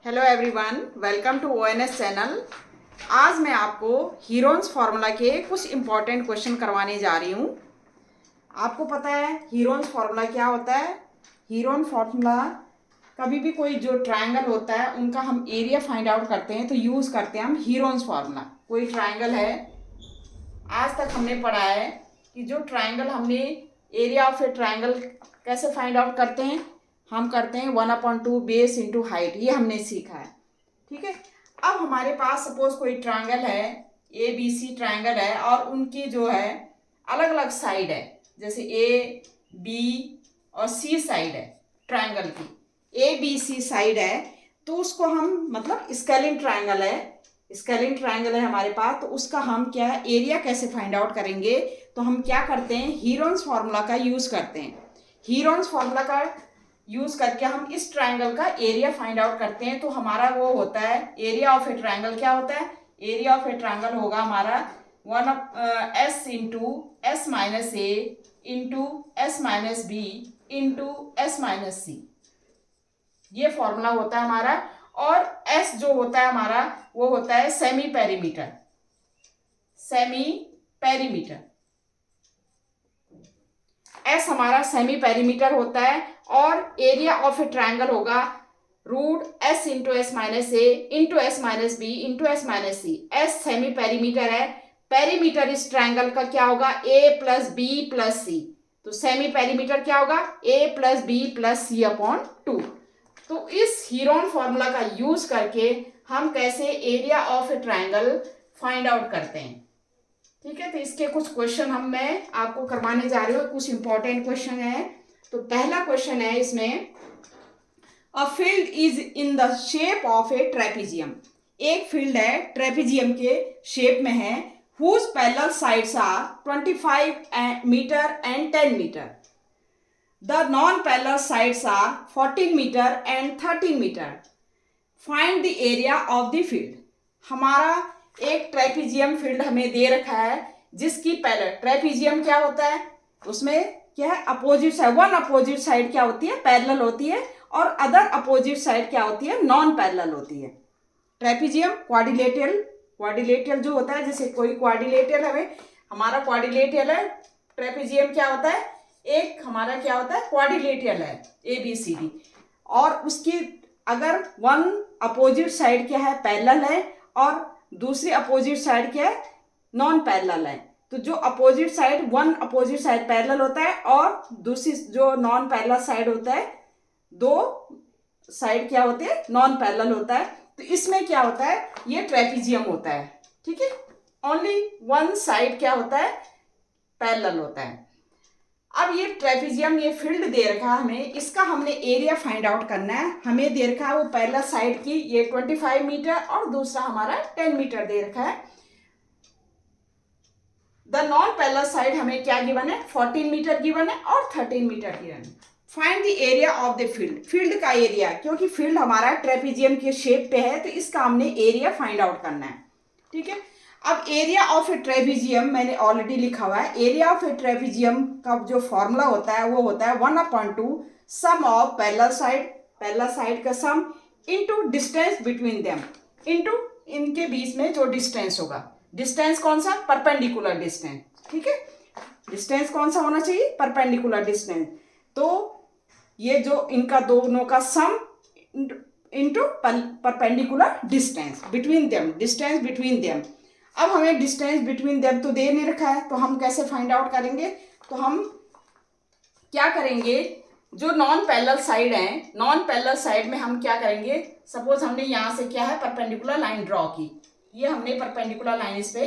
Hello everyone, welcome to ONS channel. आज मैं आपको हीरोन्स फार्मूला के कुछ इम्पॉर्टेंट क्वेश्चन करवाने जा रही हूँ। आपको पता है हीरोन्स फार्मूला क्या होता है? हीरोन फार्मूला कभी भी कोई जो ट्रायंगल होता है उनका हम एरिया फाइंड आउट करते हैं तो यूज़ करते हैं हम हीरोन्स फार्मूला। कोई ट्रायंगल है, आज तक हमने पढ़ा है कि जो ट्रायंगल हमने एरिया ऑफ ए ट्रायंगल कैसे फाइंड आउट करते हैं, हम करते हैं 1/2 बेस इंटू हाइट। ये हमने सीखा है, ठीक है। अब हमारे पास सपोज कोई ट्रायंगल है, ए बी सी ट्रायंगल है और उनकी जो है अलग अलग साइड है, जैसे ए बी और सी साइड है ट्रायंगल की, ए बी सी साइड है तो उसको हम मतलब स्केलिंग ट्रायंगल है, स्केलिंग ट्रायंगल है हमारे पास, तो उसका हम क्या है एरिया कैसे फाइंड आउट करेंगे? तो हम क्या करते हैं, हीरोन्स फार्मूला का यूज़ करते हैं। हीरोन्स फार्मूला का यूज़ करके हम इस ट्रायंगल का एरिया फाइंड आउट करते हैं। तो हमारा वो होता है एरिया ऑफ ए ट्रायंगल। क्या होता है? एरिया ऑफ ए ट्रायंगल होगा हमारा 1/s into s minus a into s minus b into s minus c. ये फॉर्मूला होता है हमारा। और एस जो होता है हमारा वो होता है semi perimeter. Semi perimeter s हमारा सेमी पेरीमीटर होता है। और एरिया ऑफ ए ट्रायंगल होगा root s into s minus a into s minus b into s minus c. S semi perimeter है, पेरीमीटर इस ट्रायंगल का क्या होगा? A plus B plus c. तो सेमी पेरीमीटर क्या होगा? A plus B plus C upon 2। तो इस हीरोन फॉर्मूला का यूज करके हम कैसे area of a triangle find out करते हैं, ठीक है। तो इसके कुछ क्वेश्चन मैं आपको करवाने जा रही हूँ, कुछ इंपॉर्टेंट क्वेश्चन है। तो पहला क्वेश्चन है इसमें, a field is in the shape of a trapezium. एक फील्ड है ट्रेपीजियम के शेप में है, whose parallel sides are 25 metre and 10 metre. The non-parallel sides are 14 meter and 13 meter. Find the area of the field. हमारा एक trapezium field हमें दे रखा है जिसकी पैरेलल, ट्रेपीजियम क्या होता है? उसमें क्या है? Opposite side. One opposite side क्या होती है? पैरेलल होती है, और अदर अपोजिट साइड क्या होती है? नॉन पैरेलल होती है। ट्रेपीजियम क्वाड्रिलेटरल जो होता है, जैसे कोई क्वाड्रिलेटरल हमारा क्वाड्रिलेटरल है, ट्रेपीजियम क्या होता है? एक हमारा क्या होता है? क्वाड्रिलेटरल है, ए बी सी डी। और उसकी अगर वन अपोजिट साइड क्या है? पैरेलल है, और दूसरी अपोजिट साइड क्या है? नॉन पैरेलल है। तो जो opposite side, one opposite side parallel होता है और दूसरी जो नॉन पैरेलल साइड होता है, दो साइड क्या होते हैं? नॉन पैरेलल होता है। तो इसमें क्या होता है? ये ट्रेपीजियम होता है, ठीक है। ओनली वन साइड क्या होता है? पैरेलल होता है। अब ये ट्रेपीजियम, ये फील्ड दे रखा है हमें, इसका हमने एरिया फाइंड आउट करना है। हमें दे रखा है वो पैरेलल साइड की ये 25 मीटर और दूसरा हमारा 10 मीटर दे रखा है। द नॉन पैरेलल साइड हमें क्या गिवन है? 14 मीटर गिवन है और 13 मीटर गिवन है। Find the area of the field. Field का एरिया, क्योंकि फील्ड हमारा ट्रेपीजियम के शेप पे है तो इसका हमने एरिया फाइंड आउट करना है, ठीक है। अब एरिया ऑफ ए ट्रेपीजियम मैंने ऑलरेडी लिखा हुआ है। एरिया ऑफ ए ट्रेपीजियम का जो फॉर्मूला होता है वो होता है 1/2 सम ऑफ पैरेलल साइड का sum into distance between them, into इनके बीच में जो डिस्टेंस होगा। डिस्टेंस कौन सा? परपेंडिकुलर डिस्टेंस, ठीक है। डिस्टेंस कौन सा होना चाहिए? Perpendicular distance. तो ये जो इनका दोनों का sum into perpendicular distance between them, distance between them. अब हमें डिस्टेंस बिटवीन देम तो दे नहीं रखा है, तो हम कैसे फाइंड आउट करेंगे? तो हम क्या करेंगे, जो नॉन पैरेलल साइड है, नॉन पैरेलल साइड में हम क्या करेंगे? सपोज हमने यहाँ से क्या है? परपेंडिकुलर लाइन ड्रॉ की। ये हमने परपेंडिकुलर लाइन इस पे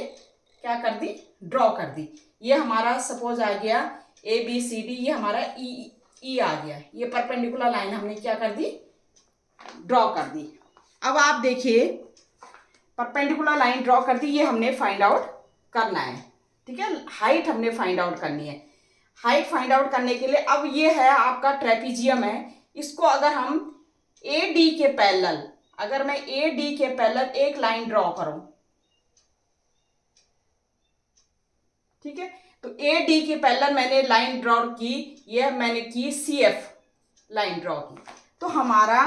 क्या कर दी? ड्रॉ कर दी। ये हमारा सपोज आ गया ए बी सी डी, ये हमारा ई आ गया। ये परपेंडिकुलर लाइन हमने क्या कर दी? ड्रॉ कर दी। अब आप देखिए, परपेंडिकुलर लाइन ड्रॉ कर दी, ये हमने फाइंड आउट करना है, ठीक है। हाइट हमने फाइंड आउट करनी है। हाइट फाइंड आउट करने के लिए अब ये है आपका ट्रेपीजियम है, इसको अगर हम ए डी के पैरेलल, अगर मैं ए डी के पैरेलल एक लाइन ड्रॉ करूं, ठीक है, तो ए डी के पैरेलल मैंने लाइन ड्रॉ की, ये मैंने की सी एफ लाइन ड्रॉ की। तो हमारा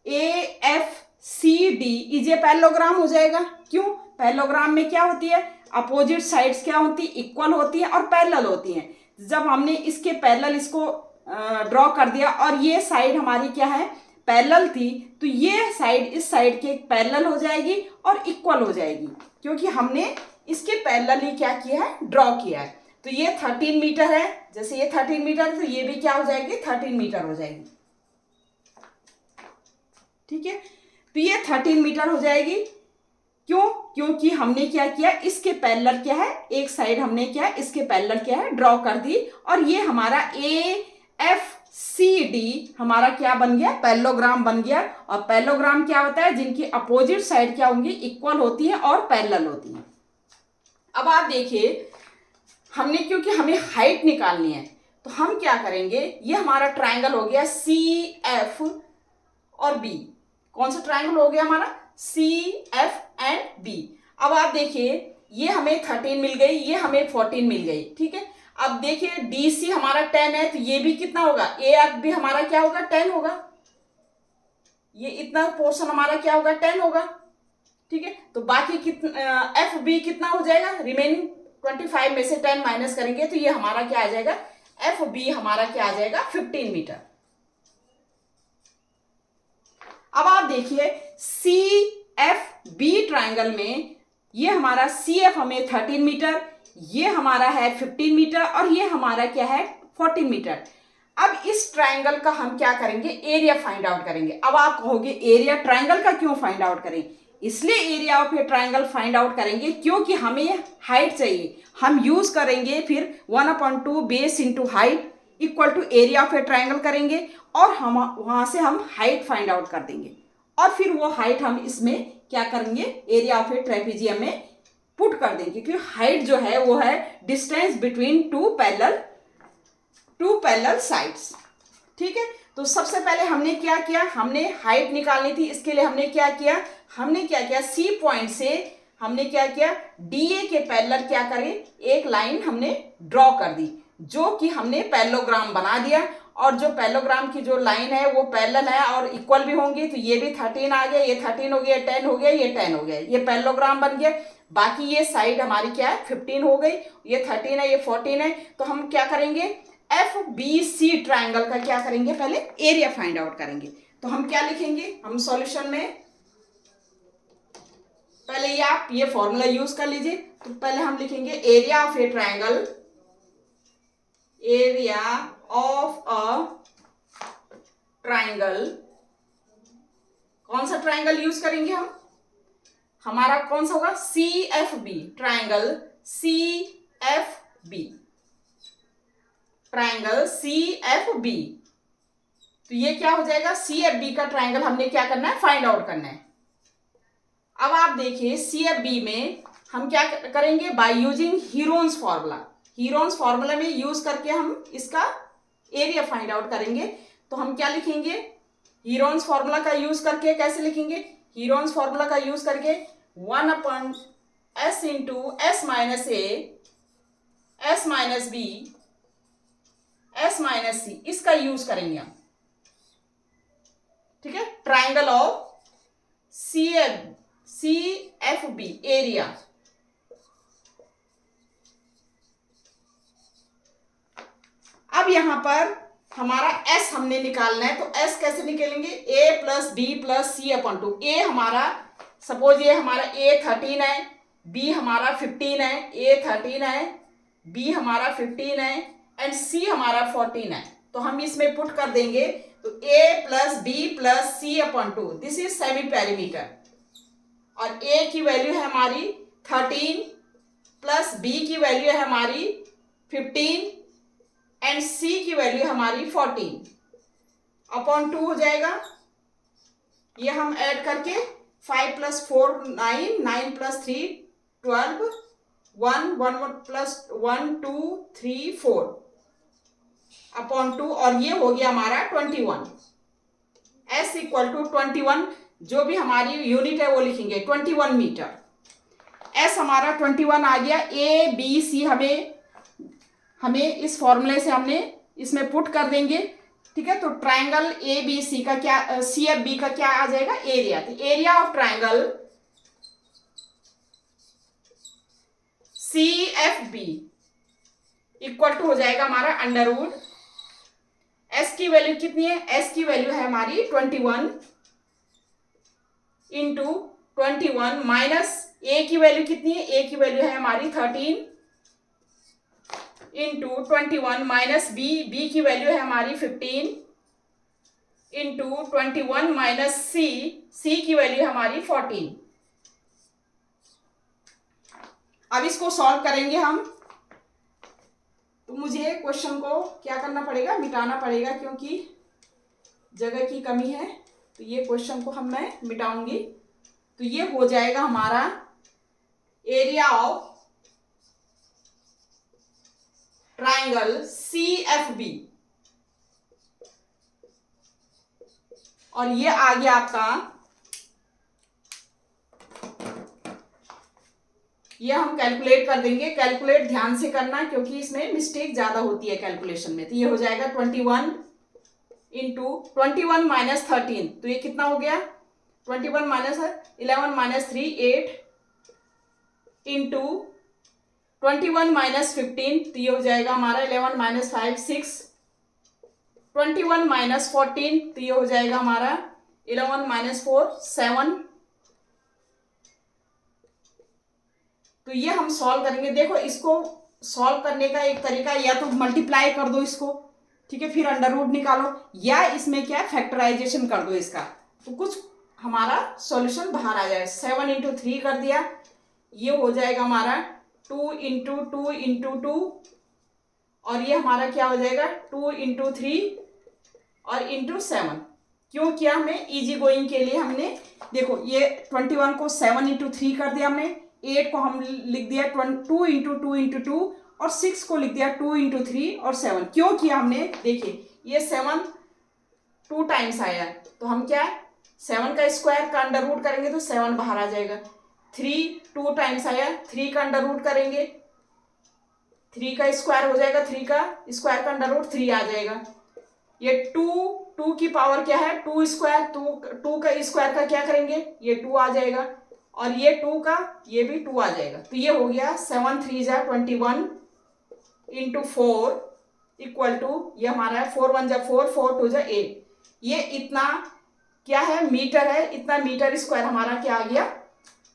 A F D is a parallelogram हो जाएगा। क्यों? पैरेललोग्राम में क्या होती है, अपोजिट साइड्स क्या होती है, इक्वल होती है और पैरेलल होती हैं। जब हमने इसके पैरेलल इसको ड्रॉ कर दिया और ये साइड हमारी क्या है, पैरेलल थी, तो ये साइड इस साइड के पैरेलल हो जाएगी और इक्वल हो जाएगी, क्योंकि हमने इसके पैरेलल ही क्या किया है, ड्रॉ किया है। तो ये 13 मीटर है, जैसे ये 13 मीटर है तो ये भी क्या हो जाएगी, 13 मीटर हो जाएगी। ठीक है, तो ये 13 मीटर हो जाएगी। क्यों? क्योंकि हमने क्या किया, इसके पैरेलल क्या है, एक साइड हमने क्या है, इसके पैरेलल क्या है, ड्रॉ कर दी, और ये हमारा AFCD हमारा क्या बन गया, पैरेललोग्राम बन गया। और पैरेललोग्राम क्या होता है, जिनकी अपोजिट साइड क्या होंगी, इक्वल होती है और पैरेलल होती है। अब आप देखिए, हमने क्योंकि हमें हाइट निकालनी है तो हम क्या करेंगे, ये हमारा ट्राइंगल हो गया CF और B। कौन सा ट्राइंगल हो गया हमारा, CF एंड B। अब आप देखिए, ये हमें 13 मिल गई, ये हमें 14 मिल गई। ठीक है, अब देखिए DC हमारा 10 है, तो ये भी कितना होगा, AF भी हमारा क्या होगा, 10 होगा। ये इतना पोर्शन हमारा क्या होगा, 10 होगा। ठीक है, तो बाकी कितना FB कितना हो जाएगा, रिमेनिंग 25 में से 10 माइनस करेंगे तो ये हमारा क्या आ जाएगा, FB हमारा क्या आ जाएगा, 15 मीटर। अब आप देखिए CFB ट्राइंगल में ये हमारा CF हमें 13 मीटर, ये हमारा है 15 मीटर और ये हमारा क्या है, 14 मीटर। अब इस ट्राइंगल का हम क्या करेंगे, एरिया फाइंड आउट करेंगे। अब आप कहोगे एरिया ट्राइंगल का क्यों फाइंड आउट करें, इसलिए area of a triangle find out करेंगे क्योंकि हमें हाइट चाहिए। हम यूज करेंगे फिर 1/2 base into height equal to area of a triangle करेंगे और हम वहां से हम हाइट फाइंड आउट कर देंगे और फिर वो हाइट हम इसमें क्या करेंगे, एरिया ऑफ ए ट्रेपेजियम में पुट कर देंगे, क्योंकि हाइट जो है वो है distance between two parallel sides. ठीक है, तो सबसे पहले हमने क्या किया, हमने हाइट निकालनी थी, इसके लिए हमने क्या किया, C पॉइंट से हमने क्या किया, DA के पैरेलल क्या करें, एक लाइन हमने ड्रॉ कर दी, जो कि हमने पैरेललोग्राम बना दिया। और जो पैरेललोग्राम की जो लाइन है वो पैरेलल है और इक्वल भी होंगी, तो ये भी 13 आ गया, ये 13 हो गया, 10 हो गया, ये 10 हो गया, ये पैरेललोग्राम बन गया। बाकी ये साइड हमारी क्या है, 15 हो गई, ये 13 है, ये 14 है। तो हम क्या करेंगे, FBC ट्राइंगल का क्या करेंगे, पहले एरिया फाइंड आउट करेंगे। तो हम क्या लिखेंगे, हम सॉल्यूशन में पहले ये आप ये फॉर्मूला यूज कर लीजिए। तो पहले हम लिखेंगे area of a triangle, area of a triangle. कौन सा ट्राइंगल यूज करेंगे हम, हमारा कौन सा होगा, CFB triangle, CFB triangle CFB। तो ये क्या हो जाएगा, CFB का ट्राइंगल हमने क्या करना है, फाइंड आउट करना है। अब आप देखिए CFB में हम क्या करेंगे, by using Heron's formula. Heron's formula में यूज करके हम इसका एरिया फाइंड आउट करेंगे। तो हम क्या लिखेंगे, हीरोन्स फॉर्मूला का यूज करके कैसे लिखेंगे, हीरोन्स फॉर्मूला का यूज करके 1/s into S minus A, S minus B, S minus C, इसका यूज करेंगे हम। ठीक है, ट्राइंगल ऑफ CFB एरिया। अब यहां पर हमारा S हमने निकालना है, तो S कैसे निकालेंगे, A plus B plus C/2। A हमारा सपोज ये हमारा A 13 है, B हमारा 15 है, A 13 है, B हमारा 15 है एंड C हमारा 14 है। तो हम इसमें पुट कर देंगे, तो A plus B plus C/2, this is semi perimeter. और A की वैल्यू है हमारी 13 प्लस B की वैल्यू है हमारी 15 एंड C की वैल्यू हमारी 14/2 हो जाएगा। ये हम ऐड करके 5 प्लस 4 9, 9 प्लस 3 12, 1 1 प्लस 1 2 3 4/2 और ये हो गया हमारा 21। S इक्वल टू 21, जो भी हमारी यूनिट है वो लिखेंगे 21 मीटर। S हमारा 21 आ गया। A B C हमें इस फॉर्मूले से हमने इसमें पुट कर देंगे। ठीक है, तो ट्रायंगल ए बी सी का क्या, सी एफ बी का क्या आ जाएगा, एरिया। तो area of triangle C F B equal to हो जाएगा हमारा अंडर रूट, एस की वैल्यू कितनी है, एस की वैल्यू है हमारी 21 इंटू 21 माइनस ए की वैल्यू कितनी है, ए की वैल्यू है हमारी 13 इंटू 21 माइनस बी, बी की वैल्यू है हमारी 15 इंटू 21 माइनस सी, सी की वैल्यू है हमारी 14। अब इसको सॉल्व करेंगे हम, तो मुझे क्वेश्चन को क्या करना पड़ेगा, मिटाना पड़ेगा, क्योंकि जगह की कमी है। तो ये क्वेश्चन को मैं मिटाऊंगी। तो ये हो जाएगा हमारा area of triangle C F B, और ये आ गया आपका, ये हम कैलकुलेट कर देंगे। कैलकुलेट ध्यान से करना, क्योंकि इसमें मिस्टेक ज्यादा होती है कैलकुलेशन में। तो ये हो जाएगा 21 इंटू 21 माइनस 13, तो ये कितना हो गया, 21 माइनस 11 माइनस 3 8 इंटू 21 माइनस 15, तो ये हो जाएगा हमारा 11 माइनस 5 6, 21 माइनस 14, तो ये हो जाएगा हमारा 11 माइनस 4 7। तो ये हम सॉल्व करेंगे। देखो, इसको सॉल्व करने का एक तरीका, या तो मल्टीप्लाई कर दो इसको, ठीक है, फिर अंडर रूट निकालो, या इसमें क्या फैक्टराइजेशन कर दो इसका, तो कुछ हमारा सॉल्यूशन बाहर आ जाए। 7 इंटू 3 कर दिया, ये हो जाएगा हमारा 2 इंटू 2 इंटू 2, और ये हमारा क्या हो जाएगा 2 इंटू 3 और इंटू 7। क्यों किया, हमें इजी गोइंग के लिए हमने, देखो ये 21 को 7 इंटू 3 कर दिया हमने, 8 को हम लिख दिया 2 इंटू 2 इंटू 2, और 6 को लिख दिया 2 इंटू 3 और 7। क्यों किया हमने, देखिए ये 7 2 टाइम्स आया, तो हम क्या 7 का स्क्वायर का अंडर रूट करेंगे तो 7 बाहर आ जाएगा। 3 2 टाइम्स आया, 3 का अंडर रूट करेंगे, 3 का स्क्वायर हो जाएगा, 3 का स्क्वायर का अंडर रूट 3 आ जाएगा। ये 2 की पावर क्या है 2 स्क्वायर, 2 का स्क्वायर का क्या करेंगे, ये 2 आ जाएगा, और ये 2 का ये भी 2 आ जाएगा। तो ये हो गया 7 3 जा 21 इंटू 4 इक्वल टू, ये हमारा है 4 1 जा 4 4 2 जा 8। ये इतना क्या है, मीटर है, इतना मीटर स्क्वायर हमारा क्या आ गया,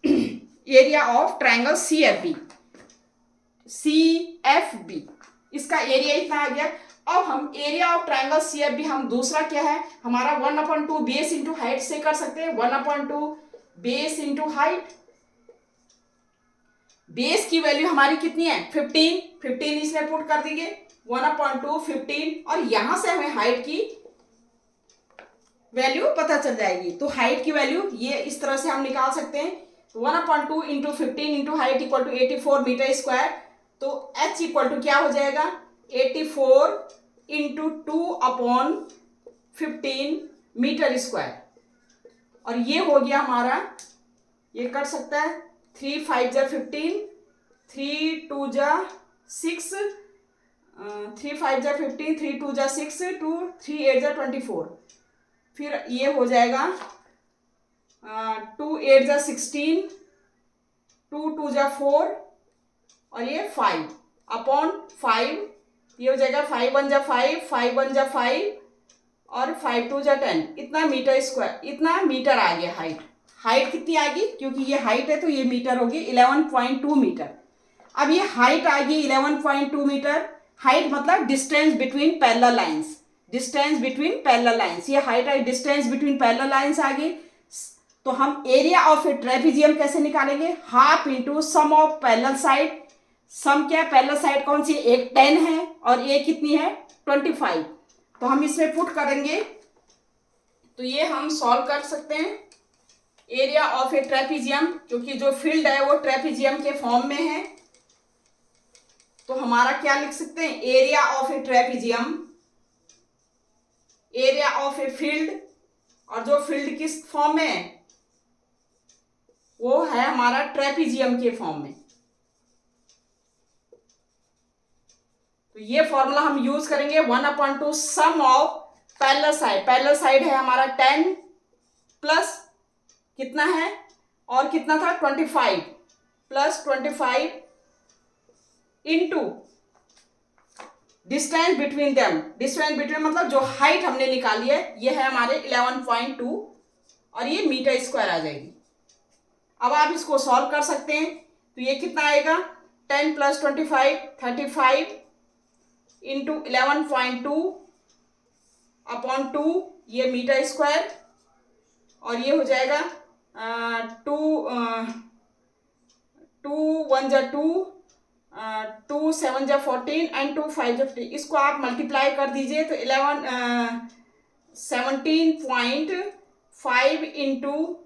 area of triangle C F B, C F B, इसका एरिया इतना आ गया। अब हम area of triangle C F B, हम दूसरा क्या है हमारा 1/2 बेस इंटू हाइट से कर सकते हैं। 1/2 बेस इंटू हाइट, बेस की वैल्यू हमारी कितनी है 15 इसमें पुट कर देंगे 1/2 15, और यहां से हमें हाइट की वैल्यू पता चल जाएगी। तो हाइट की वैल्यू ये इस तरह से हम निकाल सकते हैं, 1/2 into 15 into height equal to 84 metre square. तो h इक्वल टू क्या हो जाएगा 84 इंटू 2/15 मीटर स्क्वायर, और ये हो गया हमारा, ये कर सकता है 3 5 जा 15, 3 2 जा 6, 3 5 जा 15, 3 2 जा 6, 2 3 8 जा 24, फिर ये हो जाएगा 2 8 जा 16, 2 2 जा 4, और ये 5/5, ये हो जाएगा 5 1 जा 5, 5 1 जा 5, और 5 2 जा 10, इतना मीटर स्क्वायर, इतना मीटर आ गया हाइट। हाइट कितनी आ गई, क्योंकि ये हाइट है तो ये मीटर होगी 11.2 मीटर। अब ये हाइट आ गई 11.2 मीटर, हाइट मतलब distance between parallel lines, distance between parallel lines, ये हाइट है, डिस्टेंस बिटवीन पैरेलल लाइंस आ गई। तो हम एरिया ऑफ ए ट्रेपेजियम कैसे निकालेंगे, half into sum of parallel side. Sum क्या है, पैरेलल साइड कौन सी, एक 10 है और एक कितनी है 25। तो हम इसमें पुट करेंगे, तो ये हम सॉल्व कर सकते हैं। एरिया ऑफ ए ट्रेपेजियम, क्योंकि जो फील्ड है वो ट्रेपेजियम के फॉर्म में है, तो हमारा क्या लिख सकते हैं, area of a trapezium, area of a field, और जो फील्ड किस फॉर्म में है वो है हमारा ट्रेपेजियम के फॉर्म में। तो ये फॉर्मूला हम यूज करेंगे 1/2 सम ऑफ पैरेलल साइड है हमारा 10 प्लस कितना है और कितना था 25 plus 25 into distance between them. Distance between मतलब जो हाइट हमने निकाली है ये है हमारे 11.2 और ये मीटर स्क्वायर आ जाएगी। अब आप इसको सॉल्व कर सकते हैं तो ये कितना आएगा 10 प्लस 25 35 इंटू 11.2 अपॉन 2 ये मीटर स्क्वायर और ये हो जाएगा 2 1 जा 2 2 7 जा 14 एंड 2 5 जा 15। इसको आप मल्टीप्लाई कर दीजिए तो 17.5 इंटू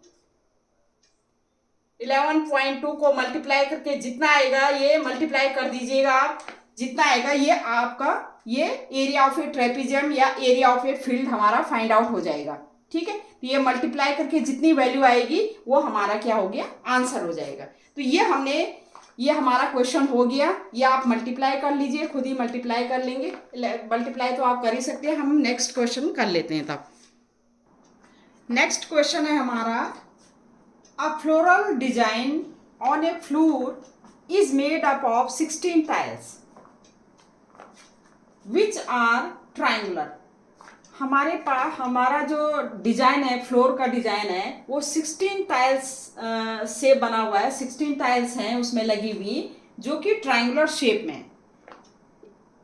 11.2 को मल्टीप्लाई करके जितना आएगा ये मल्टीप्लाई कर दीजिएगा आप, जितना आएगा ये आपका ये एरिया ऑफ ए ट्रेपेजियम या एरिया ऑफ ए फील्ड हमारा फाइंड आउट हो जाएगा। ठीक है, तो ये मल्टीप्लाई करके जितनी वैल्यू आएगी वो हमारा क्या हो गया आंसर हो जाएगा। तो ये हमारा क्वेश्चन हो गया। ये आप मल्टीप्लाई कर लीजिए, खुद ही मल्टीप्लाई कर लेंगे। मल्टीप्लाई तो आप कर ही सकते हैं। हम नेक्स्ट क्वेश्चन कर लेते हैं। तब नेक्स्ट क्वेश्चन है हमारा A floral design on a floor is made up of 16 tiles which are triangular। हमारे पास हमारा जो डिजाइन है फ्लोर का डिजाइन है वो 16 टाइल्स से बना हुआ है। 16 टाइल्स हैं उसमें लगी हुई जो कि ट्रायंगुलर शेप में।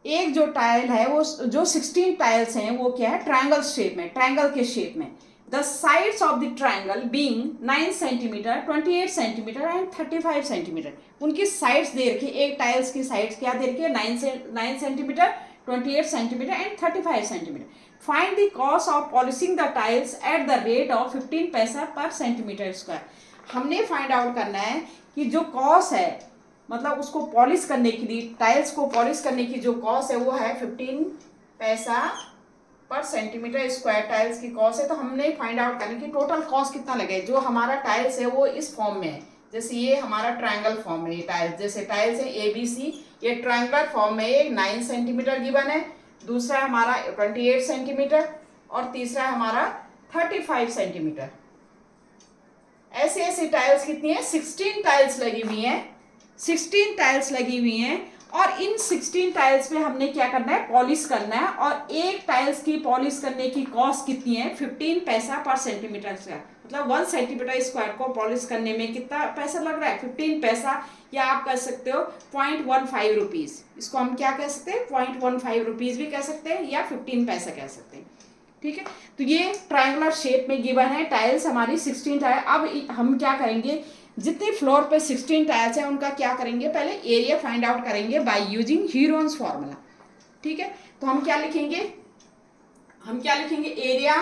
एक जो टाइल है वो जो 16 टाइल्स हैं वो क्या है ट्रायंगल शेप में, ट्रायंगल के शेप में। The sides of the triangle being 9 centimeter, 28 centimeter and 35 centimeter। उनकी साइड्स दे रखी, एक टाइल्स की साइड्स क्या दे रखी है 9 centimetre, 28 centimetre and 35 centimetre. Find the cost of polishing the tiles eight the rate of 15 पैसा पर सेंटीमीटर स्क्वायर। हमने फाइंड आउट करना है कि जो कॉस्ट है मतलब उसको पॉलिश करने के लिए, टाइल्स को पॉलिश करने की जो कॉस्ट है वो है 15 पैसा पर सेंटीमीटर स्क्वायर टाइल्स की कॉस्ट है। तो हमने फाइंड आउट करने की टोटल कॉस्ट कितना लगे। जो हमारा टाइल्स है वो इस फॉर्म में है, जैसे ये हमारा ट्रायंगल फॉर्म में ये टाइल्स, जैसे टाइल्स है ABC, ये ट्रायंगुलर फॉर्म में एक 9 सेंटीमीटर गिवन है, दूसरा हमारा 28 सेंटीमीटर और तीसरा हमारा 35 सेंटीमीटर। ऐसे ऐसे टाइल्स कितनी है 16 टाइल्स लगी हुई हैं, 16 टाइल्स लगी हुई हैं और इन 16 टाइल्स पे हमने क्या करना है पॉलिश करना है। और एक टाइल्स की पॉलिश करने की कॉस्ट कितनी है 15 पैसा पर सेंटीमीटर स्क्वायर। मतलब 1 सेंटीमीटर स्क्वायर को पॉलिश करने में कितना पैसा लग रहा है 15 पैसा, या आप कह सकते हो 0.15 रुपीज़। इसको हम क्या कह सकते हैं 0.15 रुपीज़ भी कह सकते हैं या 15 पैसा कह सकते हैं। ठीक है, तो ये ट्रायंगुलर शेप में गिवन है टाइल्स हमारी 16 टाइल। अब हम क्या करेंगे जितनी फ्लोर पे 16 टाइल्स हैं उनका क्या करेंगे पहले एरिया फाइंड आउट करेंगे बाय यूजिंग हीरोन्स फॉर्मूला। ठीक है, तो हम क्या लिखेंगे एरिया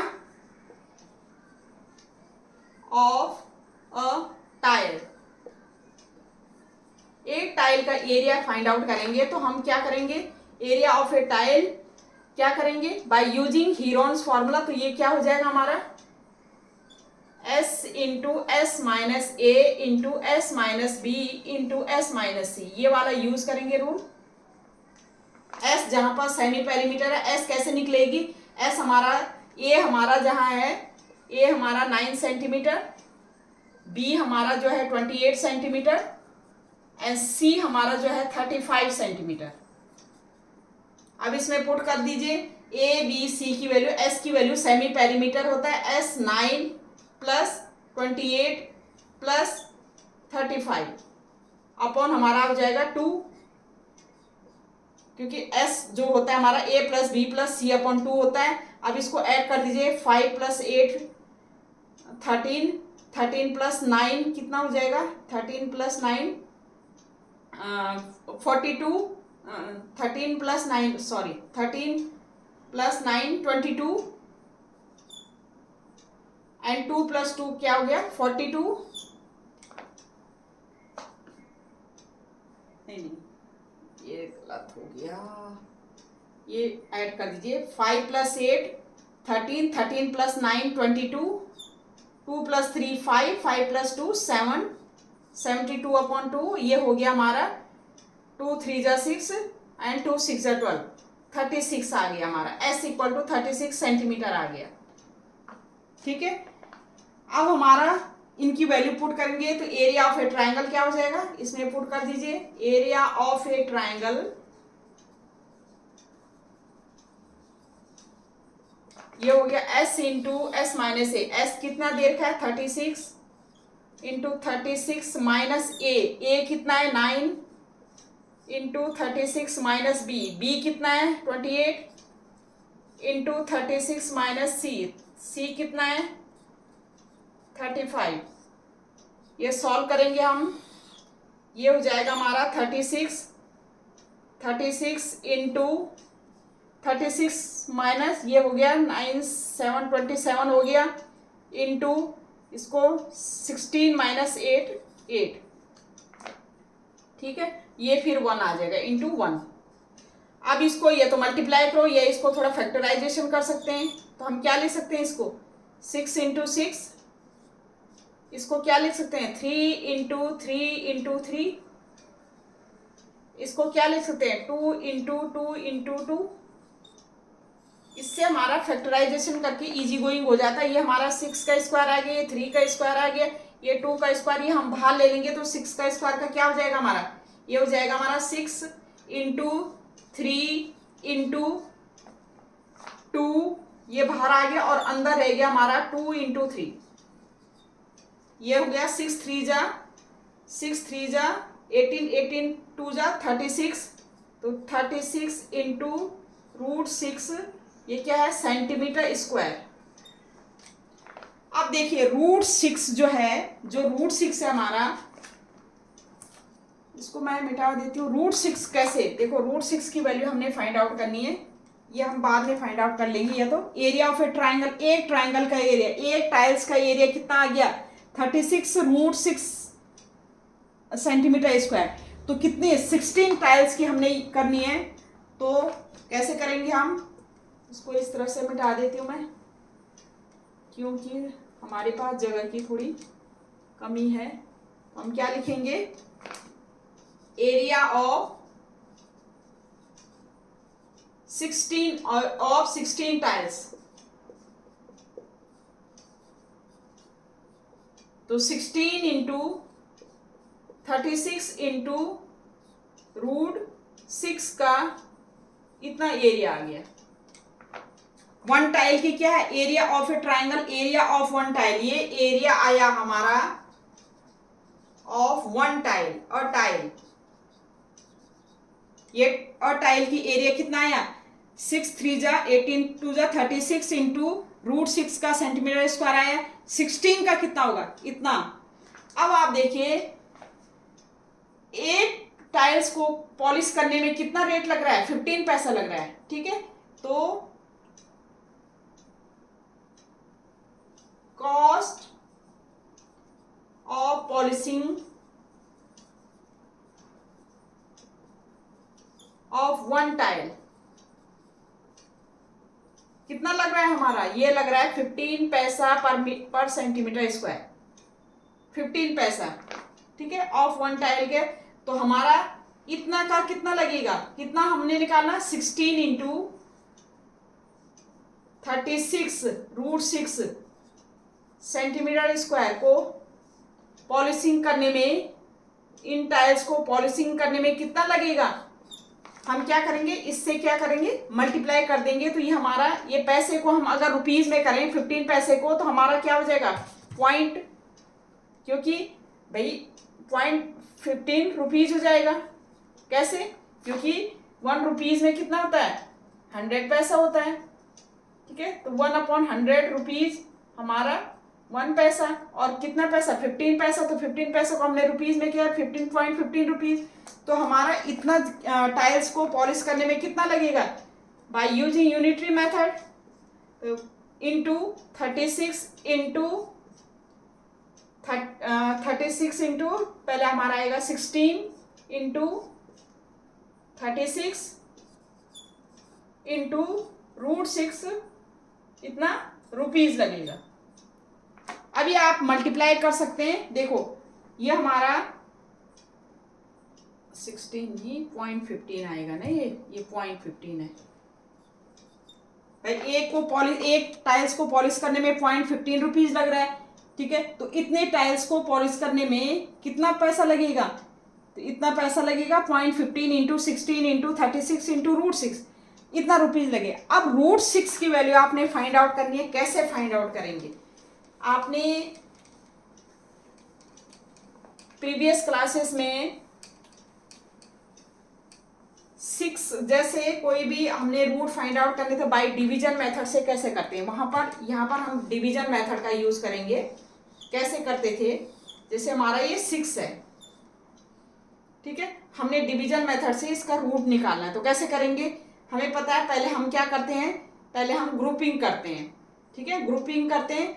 ऑफ अ टाइल। एक टाइल का एरिया फाइंड आउट करेंगे तो हम क्या करेंगे एरिया ऑफ ए टाइल क्या करेंगे बाय यूजिंग हीरोन्स फॉर्मूला। तो ये क्या हो जाएगा हमारा S into s minus a into s minus b into s minus c, ये वाला यूज करेंगे रूल। S जहां पर सेमी पेरीमीटर है S कैसे निकलेगी, S हमारा A हमारा जहां है A हमारा 9 सेंटीमीटर, B हमारा जो है 28 सेंटीमीटर एंड C हमारा जो है 35 सेंटीमीटर। अब इसमें पुट कर दीजिए A B C की वैल्यू, S की वैल्यू सेमी पेरीमीटर होता है S 9 प्लस 28 प्लस 35 अपॉन हमारा हो जाएगा 2, क्योंकि S जो होता है हमारा A plus B plus C upon 2 होता है। अब इसको ऐड कर दीजिए 5 प्लस 8 13, 13 प्लस 9 कितना हो जाएगा 13 plus 9 42, 13 plus 9 sorry 13 plus 9 22 and 2 plus 2 क्या हो गया 42। नहीं ये गलत हो गया, ये ऐड कर दीजिए 5 plus 8 13, 13 plus 9 22, 2 plus 3 5, 5 plus 2 7, 72 upon 2 ये हो गया हमारा 2 3 जा 6 एंड 2 6 जा 12, 36 आ गया हमारा, s इक्वल टू 36 सेंटीमीटर आ गया। ठीक है, अब हमारा इनकी वैल्यू पुट करेंगे तो एरिया ऑफ ए ट्राइंगल क्या हो जाएगा, इसमें पुट कर दीजिए एरिया ऑफ ए ट्राइंगल, ये हो गया s into s minus a. S कितना देर का है 36 इंटू 36 माइनस ए कितना है 9 इंटू 36 माइनस बी कितना है 28 इंटू 36 माइनस सी कितना है 35। ये सॉल्व करेंगे हम, ये हो जाएगा हमारा 36 इंटू 36 माइनस ये हो गया 9 7 27 हो गया इंटू इसको 16 माइनस 8। ठीक है, ये फिर 1 आ जाएगा इंटू 1। अब इसको ये तो मल्टीप्लाई करो, ये इसको थोड़ा फैक्टराइजेशन कर सकते हैं, तो हम क्या लिख सकते हैं इसको 6 इंटू 6, इसको क्या लिख सकते हैं 3 इसको क्या लिख सकते हैं 2 इंटू 2। इससे हमारा फैक्टराइजेशन करके इजी गोइंग हो जाता है। ये हमारा 6 का स्क्वायर आ गया, ये 3 का स्क्वायर आ गया, ये 2 का स्क्वायर, ये हम बाहर ले लेंगे तो 6 का स्क्वायर का क्या हो जाएगा हमारा, ये हो जाएगा हमारा 6 इंटू 3 इंटू 2, ये बाहर आ गया और अंदर रह गया हमारा 2 इंटू 3, ये हो गया 6 3 जा 18 2 जा 36, तो 36 इंटू √6, ये क्या है सेंटीमीटर स्क्वायर। अब देखिए √6 जो है, जो √6 है हमारा, इसको मैं मिटा देती हूँ। √6 कैसे, देखो √6 की वैल्यू हमने फाइंड आउट करनी है, ये हम बाद में फाइंड आउट कर लेंगे। ये तो एरिया ऑफ ए ट्राइंगल, एक ट्राइंगल का एरिया, एक टाइल्स का एरिया कितना आ गया 36 √6 सेंटीमीटर स्क्वायर। तो कितनी 16 टाइल्स की हमने करनी है, तो कैसे करेंगे हम, इसको इस तरह से मिटा देती हूँ मैं, क्योंकि हमारे पास जगह की थोड़ी कमी है। तो हम क्या लिखेंगे एरिया ऑफ 16 टाइल्स, तो 16 इंटू 36 इंटू √6 का इतना एरिया आ गया। वन टाइल की क्या है area of a triangle, area of one tile, ये एरिया आया हमारा ऑफ वन टाइल, और टाइल, ये और टाइल की एरिया कितना आया 6 3 जा 18 2 जा 36 इंटू √6 का सेंटीमीटर स्क्वायर आया। 16 का कितना होगा इतना। अब आप देखिए एक टाइल्स को पॉलिश करने में कितना रेट लग रहा है 15 पैसा लग रहा है। ठीक है, तो cost of polishing of one tile कितना लग रहा है हमारा, ये लग रहा है 15 पैसा पर सेंटीमीटर स्क्वायर, 15 पैसा। ठीक है, ऑफ वन टाइल के, तो हमारा इतना का कितना लगेगा, कितना हमने निकालना 16 इंटू 36 √6 सेंटीमीटर स्क्वायर को पॉलिशिंग करने में, इन टाइल्स को पॉलिशिंग करने में कितना लगेगा। हम क्या करेंगे, इससे क्या करेंगे मल्टीप्लाई कर देंगे, तो ये हमारा, ये पैसे को हम अगर रुपीज में करें 15 पैसे को, तो हमारा क्या हो जाएगा पॉइंट, क्योंकि भाई 0.15 हो जाएगा। कैसे, क्योंकि 1 रुपीज में कितना होता है 100 पैसा होता है। ठीक है, तो 1/100 रुपीज हमारा 1 पैसा, और कितना पैसा 15 पैसा, तो 15 पैसा को हमने रुपीज में किया 15.15 रुपीज। तो हमारा इतना टाइल्स को पॉलिश करने में कितना लगेगा बाय यूजिंग यूनिटरी मेथड, तो इंटू 36 इंटू 36 इंटू पहले हमारा आएगा 16 इंटू 36 इंटू √6 इतना रुपीज लगेगा। अभी आप मल्टीप्लाई कर सकते हैं, देखो ये हमारा 16 ही 0.15 आएगा ना, ये 0.15 है, एक टाइल्स को पॉलिश करने में 0.15 रुपीज लग रहा है, ठीक है। तो इतने टाइल्स को पॉलिश करने में कितना पैसा लगेगा, तो इतना पैसा लगेगा 0.15 इंटू 16 इंटू 36 इंटू √6, इतना रुपीज लगे। अब √6 की वैल्यू आपने फाइंड आउट करनी है। कैसे फाइंड आउट करेंगे, आपने प्रीवियस क्लासेस में 6 जैसे कोई भी हमने रूट फाइंड आउट करने थे बाय डिवीजन मेथड से कैसे करते हैं, वहां पर यहाँ पर हम डिवीजन मेथड का यूज करेंगे। कैसे करते थे, जैसे हमारा ये 6 है, ठीक है, हमने डिवीजन मेथड से इसका रूट निकालना है। तो कैसे करेंगे, हमें पता है पहले हम क्या करते हैं, पहले हम ग्रुपिंग करते हैं, ठीक है, ग्रुपिंग करते हैं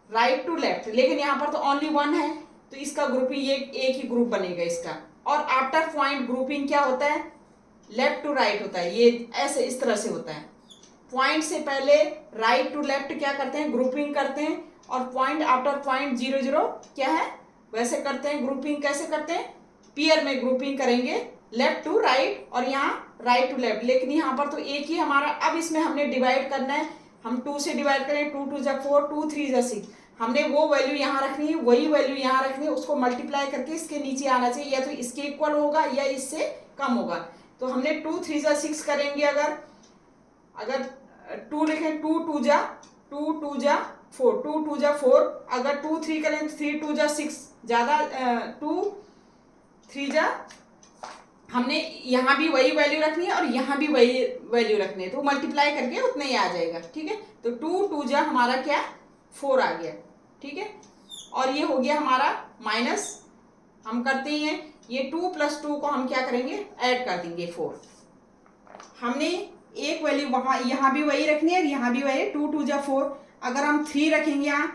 राइट टू लेफ्ट, लेकिन यहाँ पर तो ओनली 1 है तो इसका ग्रुपिंग ये एक ही ग्रुप बनेगा इसका। और आफ्टर पॉइंट ग्रुपिंग क्या होता है, लेफ्ट टू राइट होता है, ये ऐसे इस तरह से होता है। पॉइंट से पहले राइट टू लेफ्ट क्या करते हैं, ग्रुपिंग करते हैं, और पॉइंट आफ्टर पॉइंट 0 0 क्या है वैसे करते हैं। ग्रुपिंग कैसे करते हैं, पेयर में ग्रुपिंग करेंगे, लेफ्ट टू राइट और यहाँ राइट टू लेफ्ट, लेकिन यहाँ पर तो एक ही हमारा। अब इसमें हमने डिवाइड करना है, हम 2 से डिवाइड करें, 2 2 जा 4, 2 3 जा 6, हमने वो वैल्यू यहाँ रखनी है, वही वैल्यू यहाँ रखनी है, उसको मल्टीप्लाई करके इसके नीचे आना चाहिए, या तो इसके इक्वल होगा या इससे कम होगा। तो हमने 2 3 जा 6 करेंगे, अगर 2 लिखें 2 2 जा 4, 2 2 जा 4, अगर 2 3 करें 3 2 जा 6, ज़्यादा 2 3 जा, हमने यहाँ भी वही वैल्यू रखनी है और यहाँ भी वही वैल्यू रखनी है, तो मल्टीप्लाई करके उतना ही आ जाएगा, ठीक है। तो 2 2 जा हमारा क्या 4 आ गया, ठीक है। और ये हो गया हमारा माइनस, हम करते ही हैं, ये 2 + 2 को हम क्या करेंगे ऐड कर देंगे 4। हमने एक वैल्यू वहाँ यहाँ भी वही रखनी है और यहाँ भी वही, 2 2 जा 4, अगर हम 3 रखेंगे यहाँ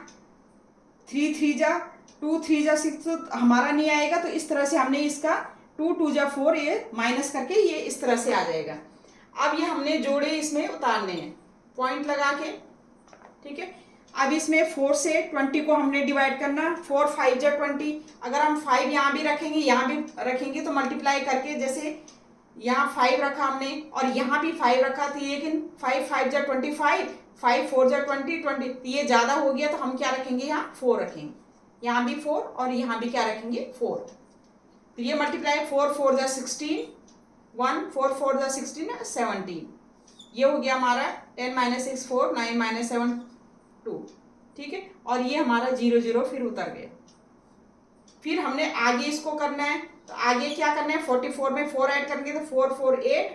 3 3 जा 2 3 जा 6 तो हमारा नहीं आएगा, तो इस तरह से हमने इसका 2 2 जा 4 ये माइनस करके ये इस तरह से आ जाएगा। अब ये हमने जोड़े इसमें उतारने हैं पॉइंट लगा के, ठीक है। अब इसमें 4 से 20 को हमने डिवाइड करना, 4 5 जा 20, अगर हम 5 यहाँ भी रखेंगे यहाँ भी रखेंगे तो मल्टीप्लाई करके, जैसे यहाँ 5 रखा हमने और यहाँ भी 5 रखा थी, लेकिन 5 5 जा 25, 5 4 जा 20 20, ये ज़्यादा हो गया तो हम क्या रखेंगे यहाँ 4 रखेंगे, यहाँ भी 4 और यहाँ भी क्या रखेंगे 4, तो ये मल्टीप्लाई 4 4 जा 16, 1 4 4 जा 16 17, ये हो गया हमारा 10 - 6 4 9 - 7 2, ठीक है। और ये हमारा 0 0 फिर उतर गया। फिर हमने आगे इसको करना है, तो आगे क्या करना है, 44 में 4 ऐड करेंगे तो 4 4 8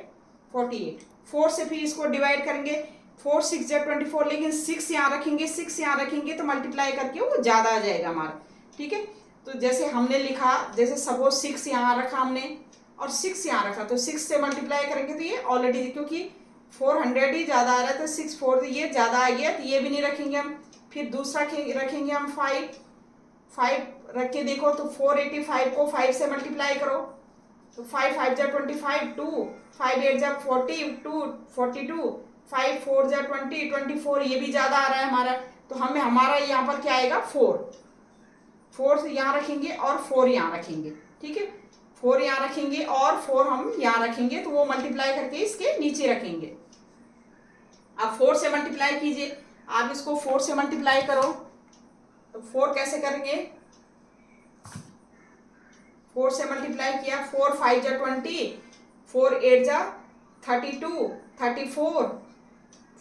48, 4 से फिर इसको डिवाइड करेंगे, 4 6 जा 24, लेकिन 6 यहाँ रखेंगे, 6 यहाँ रखेंगे तो मल्टीप्लाई करके वो ज़्यादा आ जाएगा हमारा, ठीक है। तो जैसे हमने लिखा, जैसे सपोज 6 यहाँ रखा हमने और 6 यहाँ रखा, तो 6 से मल्टीप्लाई करेंगे तो ये ऑलरेडी, क्योंकि 400 ही ज़्यादा आ रहा है तो 6 4 ये ज़्यादा आ गया, तो ये भी नहीं रखेंगे हम। फिर दूसरा रखेंगे हम 5 रख के देखो, तो 485 को 5 से मल्टीप्लाई करो, तो 5 5 जा 25 2, 5 8 जा 42 42, 5 4 जा 20 24, ये भी ज़्यादा आ रहा है हमारा, तो हमारा यहाँ पर क्या आएगा 4 यहाँ रखेंगे और 4 यहाँ रखेंगे, ठीक है। 4 यहाँ रखेंगे और 4 हम यहाँ रखेंगे, तो वो मल्टीप्लाई करके इसके नीचे रखेंगे। अब 4 से मल्टीप्लाई कीजिए, आप इसको 4 से मल्टीप्लाई करो, तो 4 कैसे करेंगे, 4 से मल्टीप्लाई किया, 4 5 जा 20, 4 8 जा 32 34,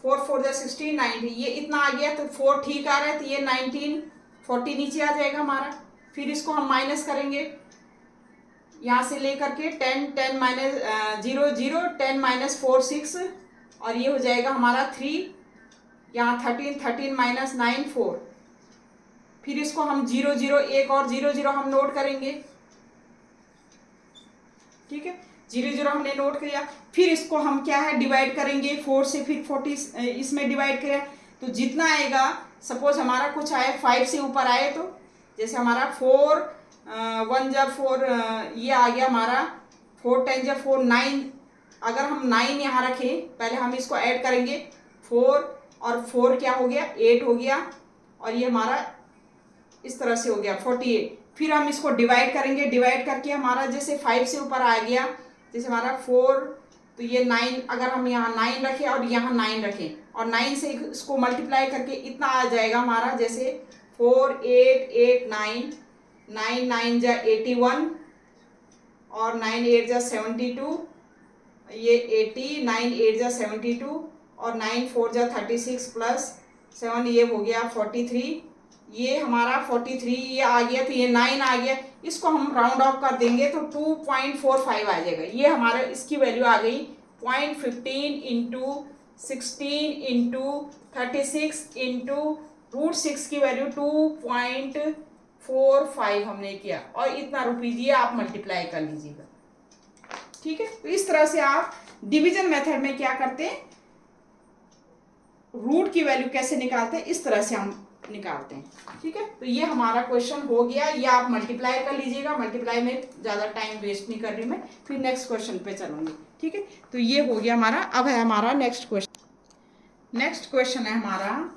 4 4 जा 16 19, ये इतना आ गया, तो 4 ठीक आ रहा है, तो ये 19 40 नीचे आ जाएगा हमारा। फिर इसको हम माइनस करेंगे, यहाँ से लेकर के 10 10 - 0 0 10 - 4 6, और ये हो जाएगा हमारा 3, यहाँ 13 13 - 9 4। फिर इसको हम 0 0 एक और 0 0 हम नोट करेंगे, ठीक है, 0 0 हमने नोट किया। फिर इसको हम क्या है डिवाइड करेंगे 4 से, फिर 40 इसमें डिवाइड करें, तो जितना आएगा, सपोज हमारा कुछ आए 5 से ऊपर आए, तो जैसे हमारा 4 1 जा 4, ये आ गया हमारा 4 10 जा 4 9, अगर हम 9 यहाँ रखें, पहले हम इसको ऐड करेंगे, 4 और 4 क्या हो गया 8 हो गया, और ये हमारा इस तरह से हो गया 48। फिर हम इसको डिवाइड करेंगे, डिवाइड करके हमारा जैसे 5 से ऊपर आ गया, जैसे हमारा 4 तो ये 9, अगर हम यहाँ 9 रखें और यहाँ 9 रखें और 9 से इसको मल्टीप्लाई करके इतना आ जाएगा हमारा, जैसे 4 8 8 9, 9 9 जा 81 और 9 8 जा 72, ये 80, 9 8 जा 72 और 9 4 जा 36 प्लस 7 ये हो गया 43, ये हमारा 43 ये आ गया, तो ये 9 आ गया। इसको हम राउंड ऑफ कर देंगे तो 2.45 आ जाएगा। ये हमारा इसकी वैल्यू आ गई 0.15 इंटू 16 इंटू 36 इंटू √6 की वैल्यू 2.45 हमने किया और इतना रुपीज ये आप मल्टीप्लाई कर लीजिएगा। ठीक है, तो इस तरह से आप डिवीजन मेथड में क्या करते हैं, रूट की वैल्यू कैसे निकालते हैं, इस तरह से हम निकालते हैं। ठीक है, तो ये हमारा क्वेश्चन हो गया। ये आप मल्टीप्लाई कर लीजिएगा, मल्टीप्लाई में ज़्यादा टाइम वेस्ट नहीं कर रही मैं, फिर नेक्स्ट क्वेश्चन पे चलूंगी। ठीक है, तो ये हो गया हमारा। अब है हमारा नेक्स्ट क्वेश्चन। नेक्स्ट क्वेश्चन है हमारा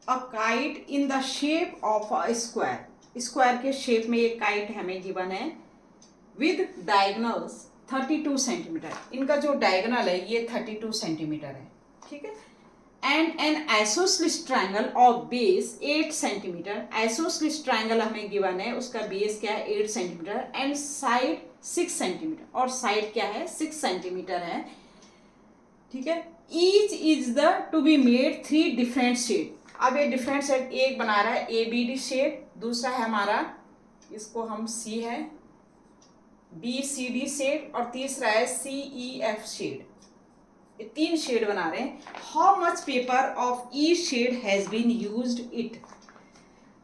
a kite in the shape of a square. Square के शेप में एक काइट हमें गिवन है विद डायगोनल्स 32 सेंटीमीटर। इनका जो डायगोनल है ये 32 सेंटीमीटर है। ठीक है, and an isosceles triangle of base 8 centimetre. Isosceles triangle हमें गिवन है, उसका बेस क्या है 8 सेंटीमीटर एंड साइड 6 सेंटीमीटर, और साइड क्या है 6 सेंटीमीटर है। ठीक है, each is the to be made 3 different shade. अब ये डिफरेंट शेड एक बना रहा है ABD शेड, दूसरा है हमारा, इसको हम C है BCD शेड, और तीसरा है CEF शेड। ये 3 शेड बना रहे हैं। How much paper of each shade has been used it.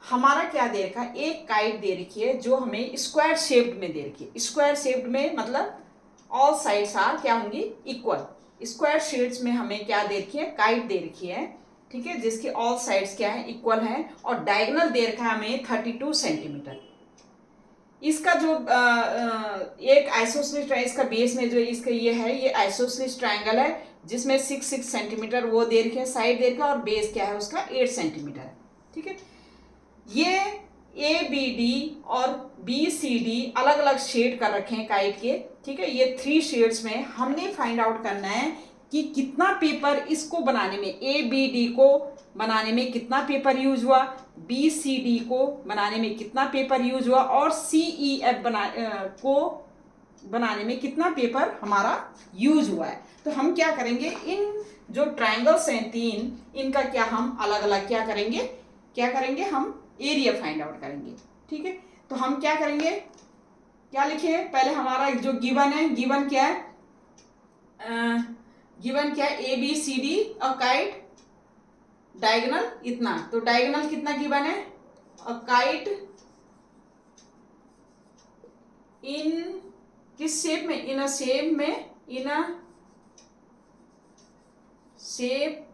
हमारा क्या दे रखा है, एक काइट दे रखी है जो हमें स्क्वायर शेप्ड में दे रखी है। स्क्वायर शेप्ड में मतलब ऑल साइड्स आर क्या होंगी इक्वल। स्क्वायर शेड्स में हमें क्या दे रखी है, काइट दे रखी है। ठीक है, जिसके ऑल साइड्स क्या है इक्वल है, और डायगोनल दे रखा है हमें 32 सेंटीमीटर। इसका जो एक आइसोसेलेस ट्रायंगल, इसका बेस में जो इसका ये है, ये आइसोसेलेस ट्रायंगल है जिसमें 6 सेंटीमीटर वो दे रखे हैं, साइड दे रखा है, और बेस क्या है उसका 8 सेंटीमीटर है। ठीक है, ये ABD और BCD अलग अलग शेड कर रखे हैं काइट के। ठीक है, ये 3 शेड्स में हमने फाइंड आउट करना है कि कितना पेपर इसको बनाने में, ABD को बनाने में कितना पेपर यूज हुआ, BCD को बनाने में कितना पेपर यूज हुआ, और CEF को बनाने में कितना पेपर हमारा यूज हुआ है। तो हम क्या करेंगे, इन जो ट्रायंगल्स हैं 3, इनका क्या हम अलग अलग क्या करेंगे हम एरिया फाइंड आउट करेंगे। ठीक है, तो हम क्या करेंगे, क्या लिखे, पहले हमारा जो गिवन है, गिवन क्या है ABCD और काइट डायगोनल इतना। तो डायगोनल कितना गिवन है, और काइट इन किस शेप में, इन अ शेप में, in a shape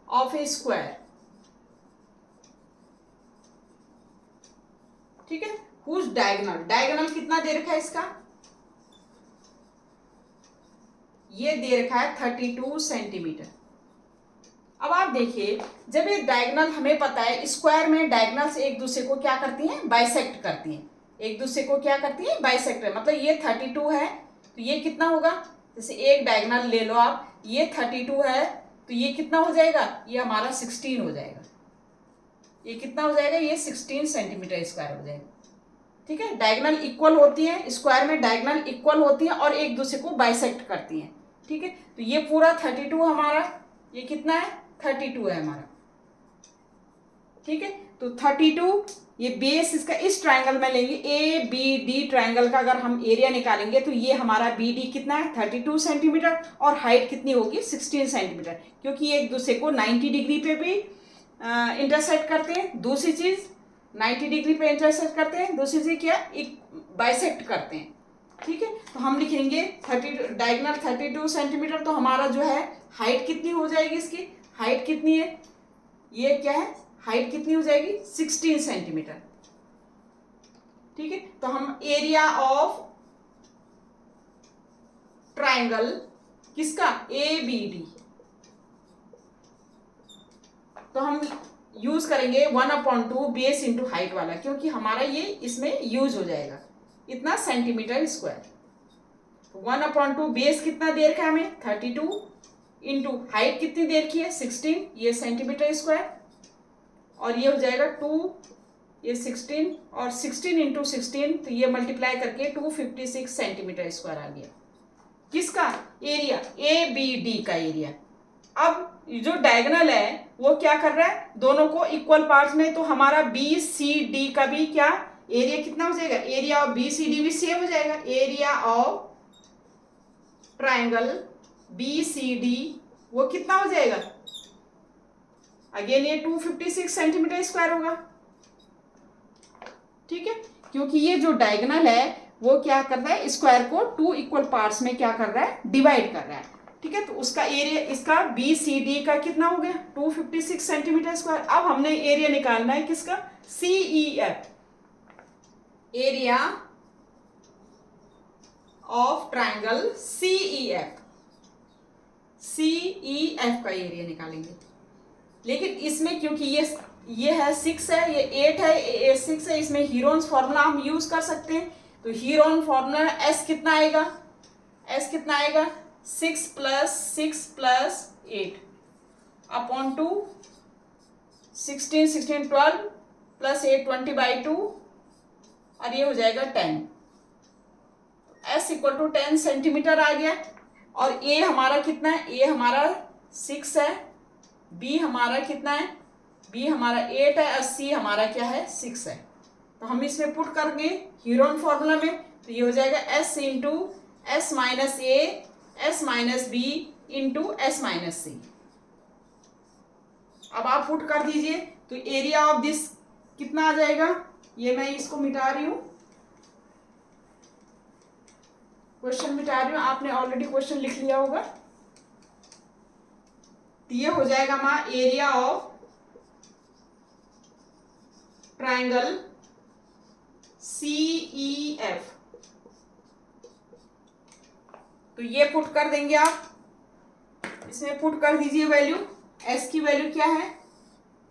of a square. ठीक है, हुज डायगोनल कितना दे रखा है इसका, ये दे रखा है 32 सेंटीमीटर। अब आप देखिए, जब ये डायगोनल हमें पता है, स्क्वायर में डायगोनल्स एक दूसरे को क्या करती हैं, बाइसेक्ट करती हैं, एक दूसरे को क्या करती हैं, बाइसेक्ट। मतलब ये 32 है तो ये कितना होगा, जैसे एक डायगोनल ले लो आप, ये 32 है तो ये कितना हो जाएगा, ये हमारा 16 हो जाएगा। ये कितना हो जाएगा, ये 16 सेंटीमीटर स्क्वायर हो जाएगा। ठीक है, डायगोनल इक्वल होती है, स्क्वायर में डायगोनल इक्वल होती है और एक दूसरे को बाइसेक्ट करती हैं। ठीक है, तो ये पूरा 32 हमारा, ये कितना है 32 है हमारा। ठीक है, तो 32 ये बेस इसका इस ट्रायंगल में लेंगे, ABD ट्रायंगल का अगर हम एरिया निकालेंगे तो ये हमारा BD कितना है 32 सेंटीमीटर, और हाइट कितनी होगी 16 सेंटीमीटर, क्योंकि ये एक दूसरे को 90 डिग्री पे भी इंटरसेक्ट करते हैं। दूसरी चीज 90 डिग्री पे इंटरसेक्ट करते हैं, दूसरी चीज क्या, एक बाइसेक्ट करते हैं। ठीक है, तो हम लिखेंगे 30 डायगोनल 32 सेंटीमीटर, तो हमारा जो है हाइट कितनी हो जाएगी, इसकी हाइट कितनी है, ये क्या है हाइट कितनी हो जाएगी 16 सेंटीमीटर। ठीक है, तो हम एरिया ऑफ ट्रायंगल किसका, ABD, तो हम यूज करेंगे 1/2 बेस इंटू हाइट वाला, क्योंकि हमारा ये इसमें यूज हो जाएगा इतना सेंटीमीटर स्क्वायर। 1/2 बेस कितना दे रखा है हमें 32 इंटू हाइट कितनी दे रखी है 16, ये सेंटीमीटर स्क्वायर, और ये हो जाएगा 2, ये 16 और 16 इंटू 16, तो ये मल्टीप्लाई करके 256 सेंटीमीटर स्क्वायर आ गया। किसका एरिया, ए बी डी का एरिया। अब जो डायगोनल है वो क्या कर रहा है, दोनों को इक्वल पार्ट्स में, तो हमारा बी सी डी का भी क्या एरिया कितना हो जाएगा, area of B C D भी सेम हो जाएगा। Area of triangle B C D वो कितना हो जाएगा, अगेन ये 256 सेंटीमीटर स्क्वायर होगा। ठीक है, क्योंकि ये जो डायगोनल है वो क्या कर रहा है, स्क्वायर को 2 इक्वल पार्ट्स में क्या कर रहा है, डिवाइड कर रहा है। ठीक है, तो उसका एरिया, इसका बी सी डी का कितना हो गया 256 सेंटीमीटर स्क्वायर। अब हमने एरिया निकालना है किसका, c E f, area of triangle C E f, c E F का एरिया निकालेंगे। लेकिन इसमें क्योंकि ये है 6 है, ये 8 है, ये 6 है, इसमें हीरोन्स फॉर्मूला हम यूज कर सकते हैं। तो हीरोन फॉर्मूला एस कितना आएगा, एस कितना आएगा 6 + 8 अपॉन 2, 16 12 + 8 20/2, और ये हो जाएगा 10। एस = 10 सेंटीमीटर आ गया। और ए हमारा कितना है, ए हमारा 6 है, बी हमारा कितना है, बी हमारा 8 है, और सी हमारा क्या है 6 है। तो हम इसमें पुट करेंगे हीरोन फॉर्मूला में, तो ये हो जाएगा S into s minus a s minus b into s minus c. अब आप पुट कर दीजिए, तो एरिया ऑफ दिस कितना आ जाएगा, ये मैं इसको मिटा रही हूं, क्वेश्चन मिटा रही हूं, आपने ऑलरेडी क्वेश्चन लिख लिया होगा। तो ये हो जाएगा हमारा area of triangle C E F. तो ये पुट कर देंगे आप, इसमें पुट कर दीजिए वैल्यू। एस की वैल्यू क्या है,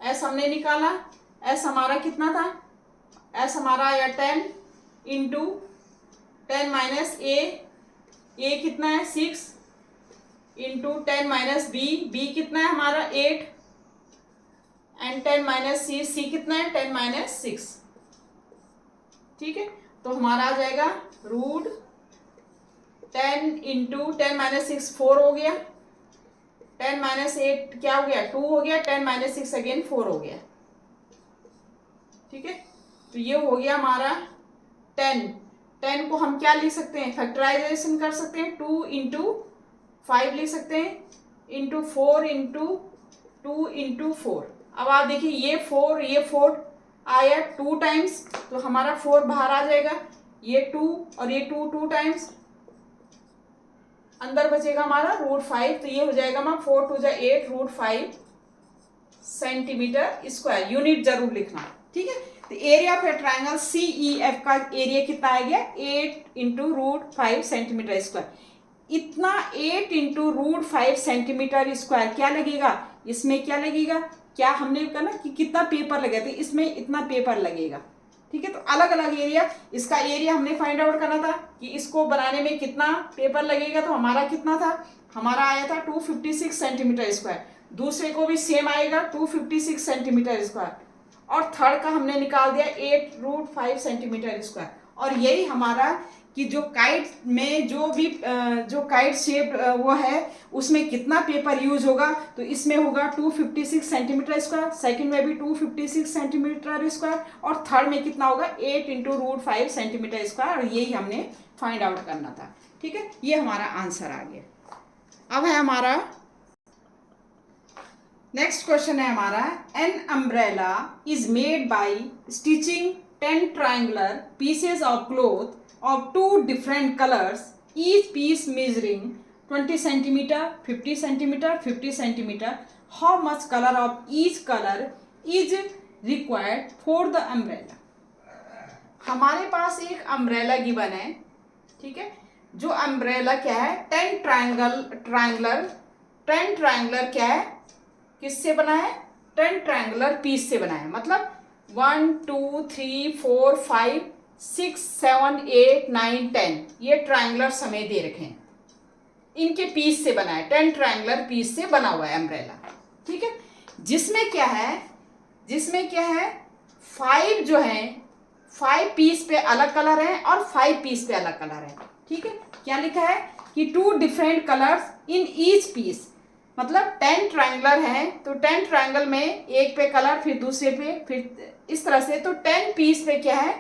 एस हमने निकाला, एस हमारा कितना था, एस हमारा आया 10 इंटू 10 माइनस ए कितना है 6 इंटू 10 माइनस बी कितना है हमारा 8 एंड 10 माइनस सी कितना है 10 माइनस 6। ठीक है, तो हमारा आ जाएगा रूट 10 इंटू 10 माइनस 6 4 हो गया, 10 माइनस 8 क्या हो गया 2 हो गया, 10 माइनस 6 अगेन 4 हो गया। ठीक है, तो ये हो गया हमारा 10 को हम क्या लिख सकते हैं, फैक्टराइजेशन कर सकते हैं, 2 इंटू 5 लिख सकते हैं, इंटू 4 इंटू 2 इंटू 4। अब आप देखिए ये 4 आया 2 टाइम्स, तो हमारा 4 बाहर आ जाएगा, ये 2 और ये 2 टाइम्स, अंदर बचेगा हमारा रूट 5। तो ये हो जाएगा हमारा 4 × 2 = 8 रूट 5 सेंटीमीटर स्क्वायर। यूनिट जरूर लिखना। ठीक है, तो area of a triangle C E F का एरिया कितना आ गया 8 इंटू रूट 5 सेंटीमीटर स्क्वायर। इतना 8 इंटू रूट 5 सेंटीमीटर स्क्वायर क्या लगेगा, इसमें क्या लगेगा, क्या हमने कहा ना कि कितना पेपर लगे थे, इसमें इतना पेपर लगेगा। ठीक है, तो अलग अलग एरिया, इसका एरिया हमने फाइंड आउट करना था कि इसको बनाने में कितना पेपर लगेगा, तो हमारा कितना था, हमारा आया था 256 सेंटीमीटर स्क्वायर। दूसरे को भी सेम आएगा 256 सेंटीमीटर स्क्वायर, और थर्ड का हमने निकाल दिया 8 रूट 5 सेंटीमीटर स्क्वायर। और यही हमारा कि जो काइट में जो काइट शेप वो है उसमें कितना पेपर यूज होगा, तो इसमें होगा 256 सेंटीमीटर स्क्वायर, सेकंड में भी 256 सेंटीमीटर स्क्वायर, और थर्ड में कितना होगा 8 इंटू रूट 5 सेंटीमीटर स्क्वायर। और यही हमने फाइंड आउट करना था। ठीक है, ये हमारा आंसर आ गया। अब है हमारा नेक्स्ट क्वेश्चन है हमारा, an umbrella is made by stitching 10 triangular pieces of cloth of 2 different colors, each piece measuring 20 centimeter, 50 centimeter, 50 centimeter. How much color of each color is required for the umbrella? हमारे पास एक umbrella given है। ठीक है, जो umbrella क्या है 10 triangular क्या है, किससे बना है 10 ट्रायंगुलर पीस से बना है। मतलब 1 2 3 4 5 6 7 8 9 10 ये ट्रायंगुलर हमें दे रखे हैं, इनके पीस से बना है, 10 ट्रायंगुलर पीस से बना हुआ है अम्ब्रेला, ठीक है। जिसमें क्या है 5 जो है 5 पीस पे अलग कलर है और 5 पीस पे अलग कलर है, ठीक है। क्या लिखा है कि 2 different colours in each piece, मतलब 10 ट्रायंगुलर है तो 10 ट्रायंगल में एक पे कलर, फिर दूसरे पे, फिर इस तरह से, तो 10 पीस पे क्या है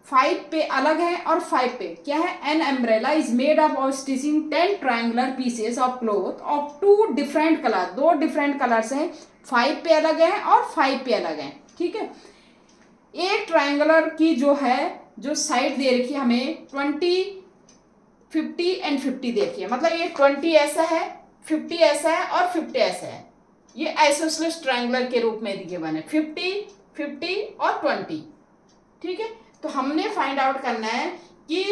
5 पे अलग है और 5 पे क्या है। An umbrella is made up of stitching 10 triangular pieces of cloth of 2 different colour, 2 different colours हैं, 5 पे अलग है और 5 पे अलग है, ठीक है। एक ट्रायंगुलर की जो है जो साइड दे रखी है हमें 20 50 एंड 50 दे रखी है, मतलब ये 20 ऐसा है, 50 ऐसा है और 50 ऐसा है, ये आइसोसेलेस ट्रायंगुलर के रूप में दिए बने 50 50 और 20, ठीक है। तो हमने फाइंड आउट करना है कि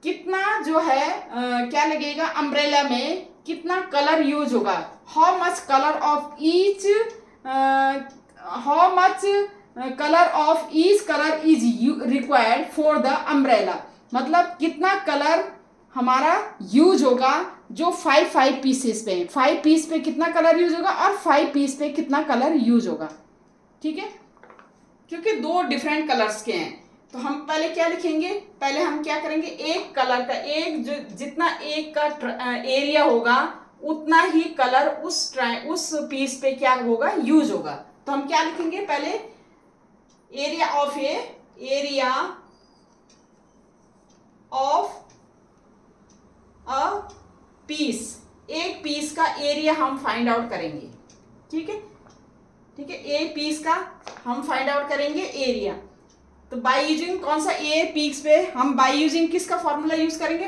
कितना जो है क्या लगेगा अम्ब्रेला में, कितना कलर यूज होगा, how much colour of each, how much colour of each colour is required for the umbrella, मतलब कितना कलर हमारा यूज होगा जो 5 पीसेस पे, 5 पीस पे कितना कलर यूज होगा और 5 पीस पे कितना कलर यूज होगा, ठीक है। क्योंकि 2 डिफरेंट कलर्स के हैं तो हम पहले क्या लिखेंगे, पहले हम क्या करेंगे, एक कलर का, एक जो जितना एक का एरिया होगा उतना ही कलर उस पीस पे क्या होगा यूज होगा। तो हम क्या लिखेंगे, पहले एरिया ऑफ अ पीस, एक पीस का एरिया हम फाइंड आउट करेंगे, ठीक है, ठीक है। एक पीस का हम फाइंड आउट करेंगे एरिया, तो बाय यूजिंग कौन सा ए पीस पे, हम बाय यूजिंग किसका फॉर्मूला यूज करेंगे,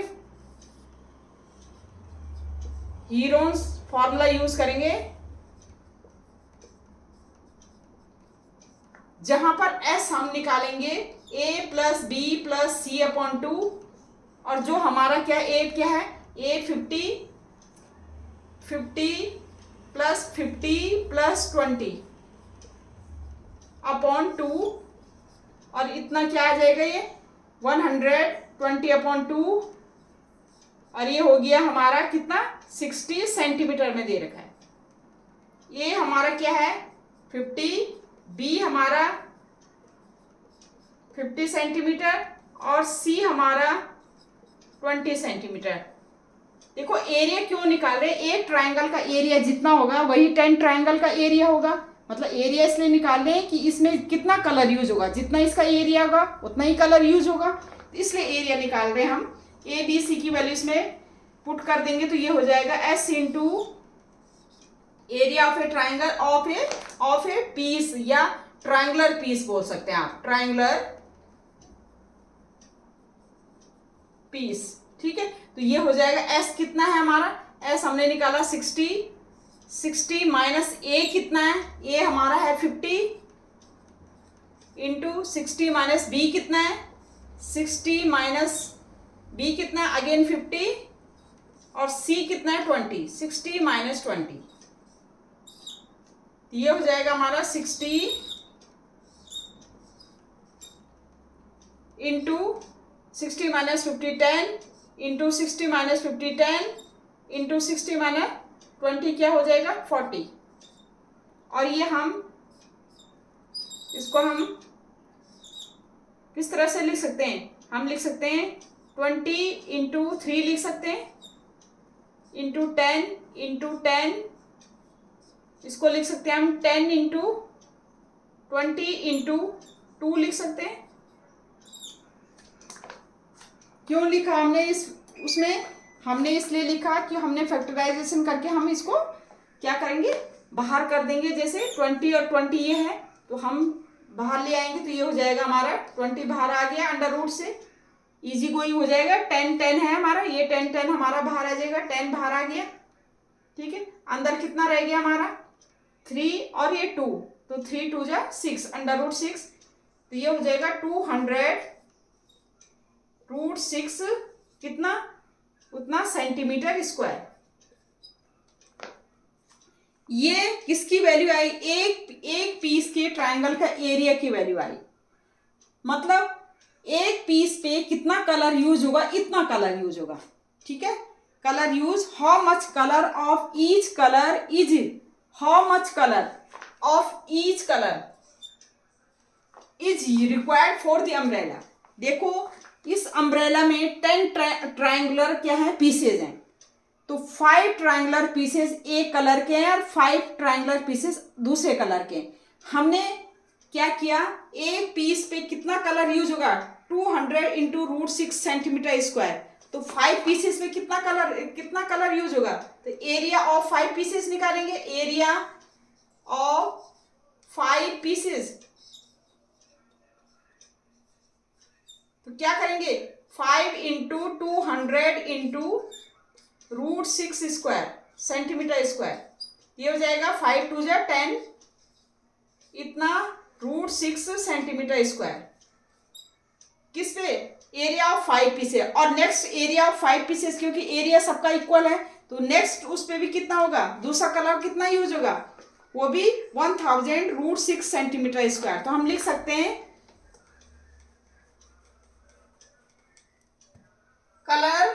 हीरोन्स फॉर्मूला यूज करेंगे, जहां पर एस हम निकालेंगे a plus B plus C upon 2, और जो हमारा क्या ए क्या है, ए 50 प्लस 50 प्लस 20 अपॉन 2, और इतना क्या आ जाएगा, ये 120 अपॉन 2, और ये हो गया हमारा कितना 60 सेंटीमीटर में दे रखा है। ये हमारा क्या है 50, बी हमारा 50 सेंटीमीटर और सी हमारा 20 सेंटीमीटर। देखो एरिया क्यों निकाल रहे हैं, एक ट्रायंगल का एरिया जितना होगा वही 10 ट्रायंगल का एरिया होगा, मतलब एरिया इसलिए निकाल रहे हैं कि इसमें कितना कलर यूज होगा, जितना इसका एरिया होगा उतना ही कलर यूज होगा, तो इसलिए एरिया निकाल रहे हैं हम। ए बी सी की वैल्यू इसमें पुट कर देंगे तो ये हो जाएगा S into area of a triangle of a piece, या ट्राइंगुलर पीस बोल सकते हैं आप, ट्राइंगुलर पीस, ठीक है। तो ये हो जाएगा एस कितना है हमारा, एस हमने निकाला 60 माइनस ए कितना है, ए हमारा है 50 इंटू 60 माइनस बी कितना है, 60 माइनस बी कितना है अगेन 50, और सी कितना है 20, 60 माइनस 20, ये हो जाएगा हमारा 60 into 60 minus 50 10 into 60 minus 50 10 into 60 minus 20 क्या हो जाएगा 40, और ये हम इसको हम किस तरह से लिख सकते हैं, हम लिख सकते हैं 20 इंटू 3 लिख सकते हैं, इंटू 10 इसको लिख सकते हैं हम 10 इंटू 20 इंटू 2 लिख सकते हैं। क्यों लिखा हमने उसमें, हमने इसलिए लिखा कि हमने फैक्टराइजेशन करके हम इसको क्या करेंगे बाहर कर देंगे, जैसे 20 और 20 ये है तो हम बाहर ले आएंगे, तो ये हो जाएगा हमारा 20 बाहर आ गया अंडर रूट से, इजी गोइंग हो जाएगा। 10 है हमारा, ये 10 हमारा बाहर आ जाएगा, 10 बाहर आ गया, ठीक है। अंदर कितना रह गया हमारा 3 और ये 2, तो 3 2 जा 6 अंडर रूट 6, तो ये हो जाएगा 200 रूट 6 कितना उतना सेंटीमीटर स्क्वायर। ये किसकी वैल्यू आई, एक पीस के ट्रायंगल का एरिया की वैल्यू आई, मतलब एक पीस पे कितना कलर यूज होगा, इतना कलर यूज होगा, ठीक है। Colour use, how much colour of each colour is, how much colour of each colour is required for the umbrella. देखो इस अम्ब्रेला में 10 ट्रायंगुलर क्या है, पीसेज हैं, तो 5 ट्रायंगुलर पीसेस एक कलर के हैं और 5 ट्रायंगुलर पीसेस दूसरे कलर के हैं। हमने क्या किया, एक पीस पे कितना कलर यूज होगा, 200 इंटू √6 सेंटीमीटर स्क्वायर, तो 5 पीसेस में कितना कलर यूज होगा, तो एरिया ऑफ 5 पीसेस निकालेंगे, एरिया ऑफ 5 पीसेस, तो क्या करेंगे 5 into 200 into √6 square centimetre square, ये हो जाएगा 5 2 जा 10, इतना √6 सेंटीमीटर स्क्वायर, किस पे, एरिया ऑफ 5 पीसेस। और नेक्स्ट एरिया ऑफ 5 पीसेस, क्योंकि एरिया सबका इक्वल है, तो नेक्स्ट उस पे भी कितना होगा, दूसरा कलर कितना यूज होगा, वो भी 1000 √6 सेंटीमीटर स्क्वायर। तो हम लिख सकते हैं कलर,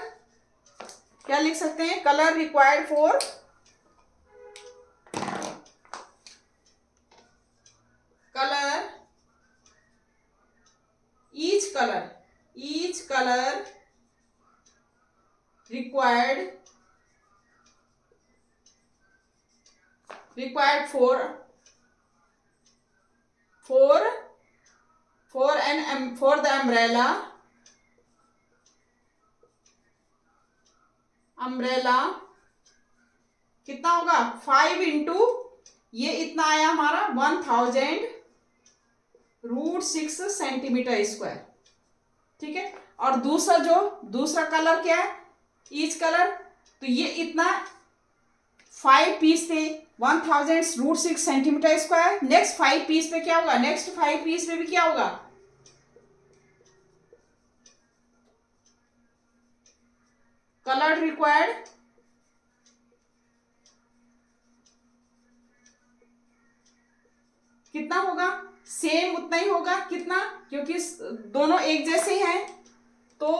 क्या लिख सकते हैं, colour required for colour each colour required for the umbrella कितना होगा, 5 इंटू ये इतना आया हमारा 1000 √6 सेंटीमीटर स्क्वायर, ठीक है। और दूसरा कलर क्या है, ईच कलर, तो ये इतना 5 पीस पे 1000 √6 सेंटीमीटर स्क्वायर, नेक्स्ट 5 पीस पे क्या होगा, नेक्स्ट 5 पीस पे भी क्या होगा, कलर रिक्वायर्ड कितना होगा, सेम उतना ही होगा, कितना, क्योंकि दोनों एक जैसे हैं, तो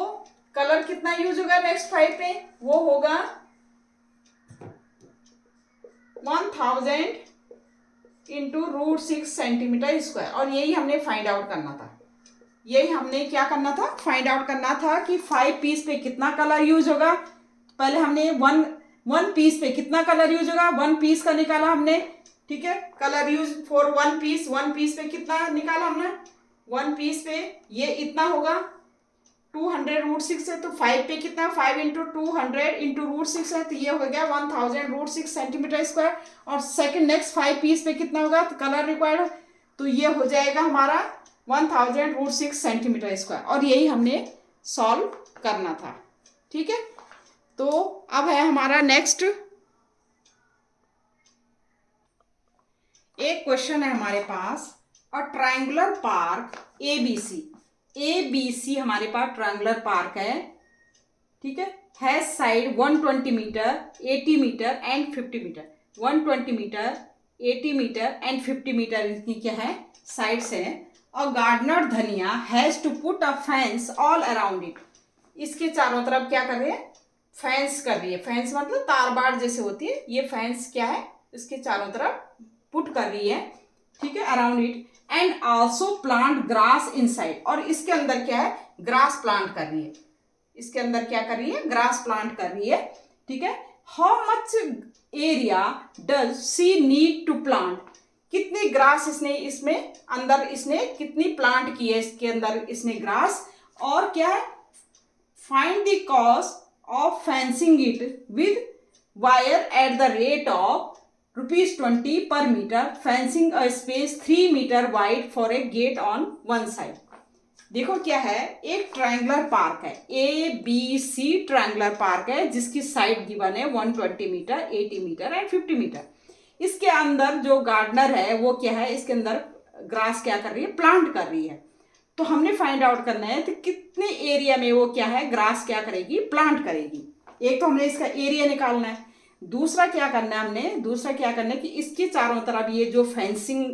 कलर कितना यूज होगा नेक्स्ट 5 पे, वो होगा 1000 इंटू √6 सेंटीमीटर स्क्वायर। और यही हमने फाइंड आउट करना था, यही हमने क्या करना था, फाइंड आउट करना था कि 5 पीस पे कितना कलर यूज होगा। पहले हमने वन पीस पे कितना कलर यूज होगा, 1 पीस का निकाला हमने, ठीक है, कलर यूज फॉर 1 पीस पे कितना निकाला हमने, 1 पीस पे ये इतना होगा 200 √6 है, तो 5 पे कितना, 5 इंटू 200 इंटू √6 है, तो ये हो गया 1000 √6 सेंटीमीटर स्क्वायर। और सेकंड नेक्स्ट 5 पीस पे कितना होगा, तो कलर रिक्वायर्ड, तो ये हो जाएगा हमारा 1000 √6 सेंटीमीटर स्क्वायर। और यही हमने सॉल्व करना था, ठीक है। तो अब है हमारा नेक्स्ट एक क्वेश्चन है हमारे पास, अ ट्रायंगुलर पार्क ABC हमारे पास ट्रायंगुलर पार्क है, ठीक है, has side 120 metre 80 metre and 50 metre, 120 metre 80 metre and 50 metre इनकी क्या है, साइड्स हैं। और gardener Dhania has to put a fence all around it, इसके चारों तरफ क्या कर रहे हैं, फेंस कर रही है, फेंस मतलब तारबाड़ जैसे होती है, ये फेंस क्या है, इसके चारों तरफ पुट कर रही है, ठीक है, around it, and also plant grass inside, और इसके अंदर क्या है, ग्रास प्लांट कर रही है, इसके अंदर क्या कर रही है, ग्रास प्लांट कर रही है, ठीक है। How much area does she need to plant, कितनी ग्रास इसने अंदर कितनी प्लांट की है, इसके अंदर इसने ग्रास, और क्या है, find the cost of fencing it with wire at the rate of ₹20 per metre, fencing a space 3 metre wide for a gate on one side. देखो क्या है, एक ट्रायंगुलर पार्क है, ABC ट्रायंगुलर पार्क है, जिसकी साइड गिवन है 120 metre 80 metre and 50 metre. इसके अंदर जो गार्डनर है वो क्या है, इसके अंदर ग्रास क्या कर रही है, प्लांट कर रही है। तो हमने फाइंड आउट करना है कि कितने एरिया में वो क्या है, ग्रास क्या करेगी, प्लांट करेगी। एक तो हमने इसका एरिया निकालना है, दूसरा क्या करना है, इसके चारों तरफ ये जो फेंसिंग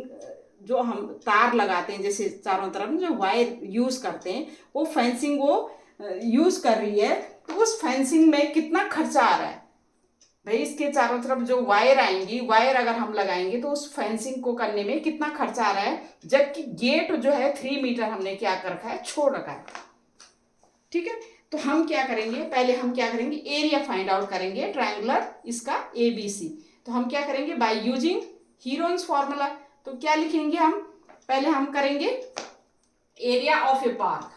जो हम तार लगाते हैं जैसे चारों तरफ जो वायर यूज करते हैं, वो फेंसिंग वो यूज कर रही है, तो उस फेंसिंग में कितना खर्चा आ रहा है भाई। इसके चारों तरफ जो वायर आएंगी, वायर अगर हम लगाएंगे तो उस फेंसिंग को करने में कितना खर्चा आ रहा है, जबकि गेट जो है 3 मीटर हमने क्या कर रखा है, छोड़ रखा है। ठीक है, तो हम क्या करेंगे, पहले हम क्या करेंगे, एरिया फाइंड आउट करेंगे ट्रायंगुलर इसका ABC। तो हम क्या करेंगे, बाय यूजिंग हीरोन्स फॉर्मूला। तो क्या लिखेंगे हम, पहले हम करेंगे area of A park,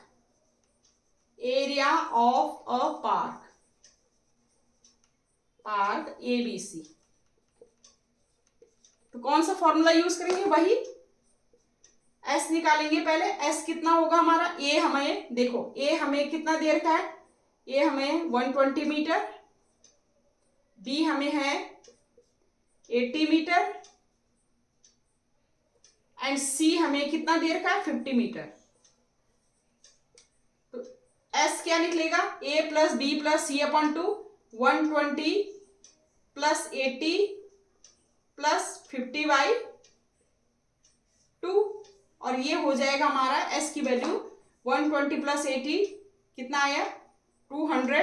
area of a park, park ABC। तो कौन सा फॉर्मूला यूज करेंगे, वही S निकालेंगे। पहले S कितना होगा हमारा, A हमें देखो, A हमें कितना दे रखा है, A हमें 120 मीटर, B हमें है 80 मीटर, एंड C हमें कितना दे रखा है, 50 मीटर। तो S क्या निकलेगा, A plus B plus C upon 2, 120 plus 80 plus 50 by 2, और ये हो जाएगा हमारा S की वैल्यू 120 प्लस 80 कितना आया, 200,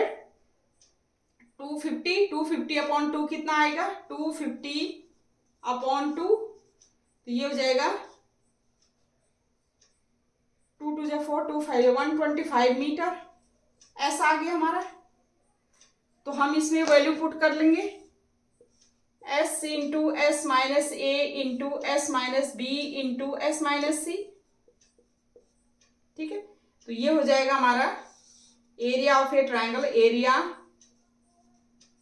250, 250 अपॉन 2 कितना आएगा, 250 अपॉन 2, तो ये हो जाएगा 2 2 4 2 5 125 मीटर। S आ गया हमारा। तो हम इसमें वैल्यू पुट कर लेंगे, S into s minus a into s minus b into s minus c. ठीक है, तो ये हो जाएगा हमारा area of a triangle, area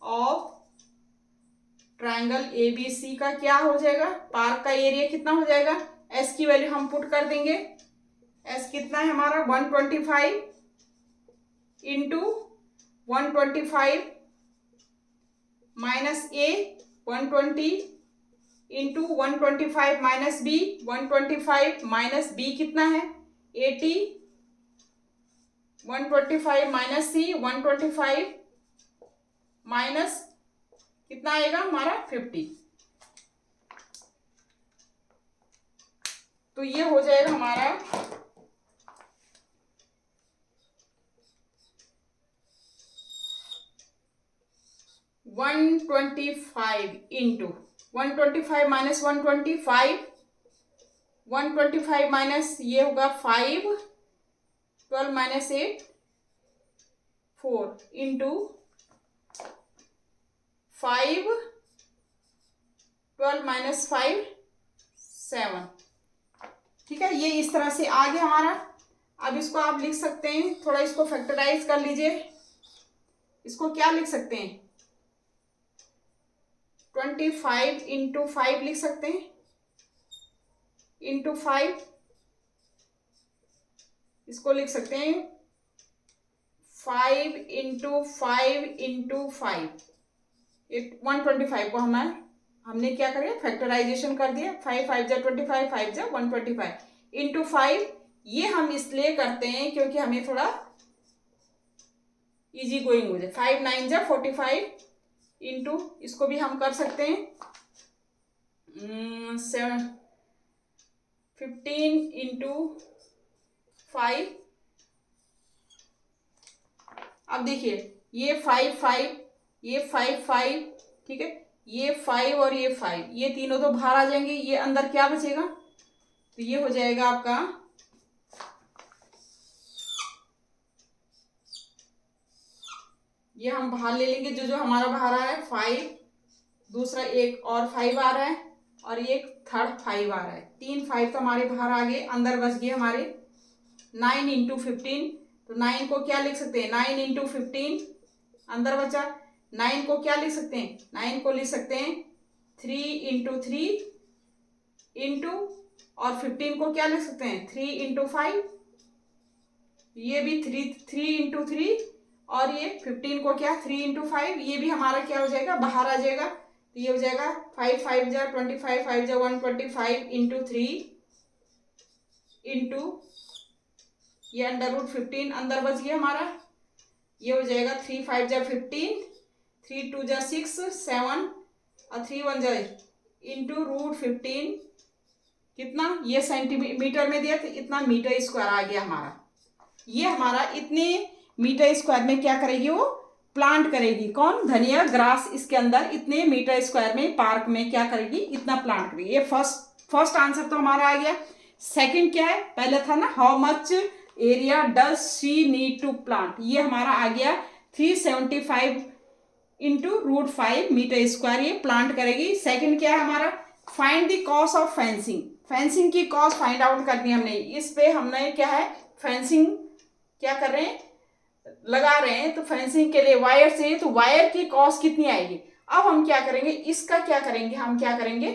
of triangle ABC का क्या हो जाएगा, पार्क का एरिया कितना हो जाएगा, S की वैल्यू हम पुट कर देंगे। S कितना है हमारा, 125 into 125 minus A 120 into 125 minus B 125 minus B कितना है 80, 125 माइनस C 125 माइनस कितना आएगा हमारा 50। तो ये हो जाएगा हमारा 125 इंटू 125 माइनस 125, 125 माइनस ये होगा 5, 12 माइनस 8 4 इंटू 5, 12 माइनस 5 7। ठीक है, ये इस तरह से आ गया हमारा। अब इसको आप लिख सकते हैं, थोड़ा इसको फैक्टराइज कर लीजिए। इसको क्या लिख सकते हैं, 25 इंटू 5 लिख सकते हैं, इंटू 5, इसको लिख सकते हैं 5 इंटू 5 इंटू 5, 125 को हमने क्या करें, फैक्टराइजेशन कर दिया। 5 5 जा 25, 5 जा 125 इंटू 5। ये हम इसलिए करते हैं क्योंकि हमें थोड़ा इजी गोइंग हो जाए। 5 9 जा 45 इंटू, इसको भी हम कर सकते हैं 15 इंटू 5। अब देखिए ये 5 5, ये 5 5, ठीक है, ये 5 और ये 5, ये तीनों तो बाहर आ जाएंगे, ये अंदर क्या बचेगा, तो ये हो जाएगा आपका ये हम बाहर ले लेंगे, जो जो हमारा बाहर आ रहा है 5, दूसरा एक और 5 आ रहा है, और एक थर्ड 5 आ रहा है। 3 5 तो हमारे बाहर आ गए, अंदर बच गए हमारे 9 इंटू 15। तो 9 को क्या लिख सकते हैं, 9 इंटू 15 अंदर बचा। 9 को क्या लिख सकते हैं, 9 को लिख सकते हैं 3 इंटू 3 इंटू, और 15 को क्या लिख सकते हैं 3 इंटू 5, ये भी 3 इंटू 3, और ये 15 को क्या 3 इंटू 5, ये भी हमारा क्या हो जाएगा, बाहर आ जाएगा। तो ये हो जाएगा 5 5 जा 25, 5 जा 125 इंटू 3 इंटू ये अंडर रूट 15 अंदर बच गया हमारा। ये हो जाएगा 3 5 जा 15, 3 2 जा 6 7, और 3 1 जा इंटू रूट 15 कितना, ये सेंटीमीटर में दिया तो इतना मीटर स्क्वायर आ गया हमारा। ये हमारा इतने मीटर स्क्वायर में क्या करेगी, वो प्लांट करेगी। कौन, धनिया ग्रास इसके अंदर इतने मीटर स्क्वायर में पार्क में क्या करेगी, इतना प्लांट करेगी। ये फर्स्ट आंसर तो हमारा आ गया। सेकंड क्या है, पहले था ना how much area does she need to plant, ये हमारा आ गया 375 इंटू √5 मीटर स्क्वायर ये प्लांट करेगी। सेकंड क्या है हमारा, find the cost of fencing, fencing की कॉस्ट फाइंड आउट करनी है हमने। इस पे हमने क्या है, फेंसिंग क्या कर रहे हैं, लगा रहे हैं, तो फेंसिंग के लिए वायर चाहिए, तो वायर की कॉस्ट कितनी आएगी। अब हम क्या करेंगे, इसका क्या करेंगे, हम क्या करेंगे,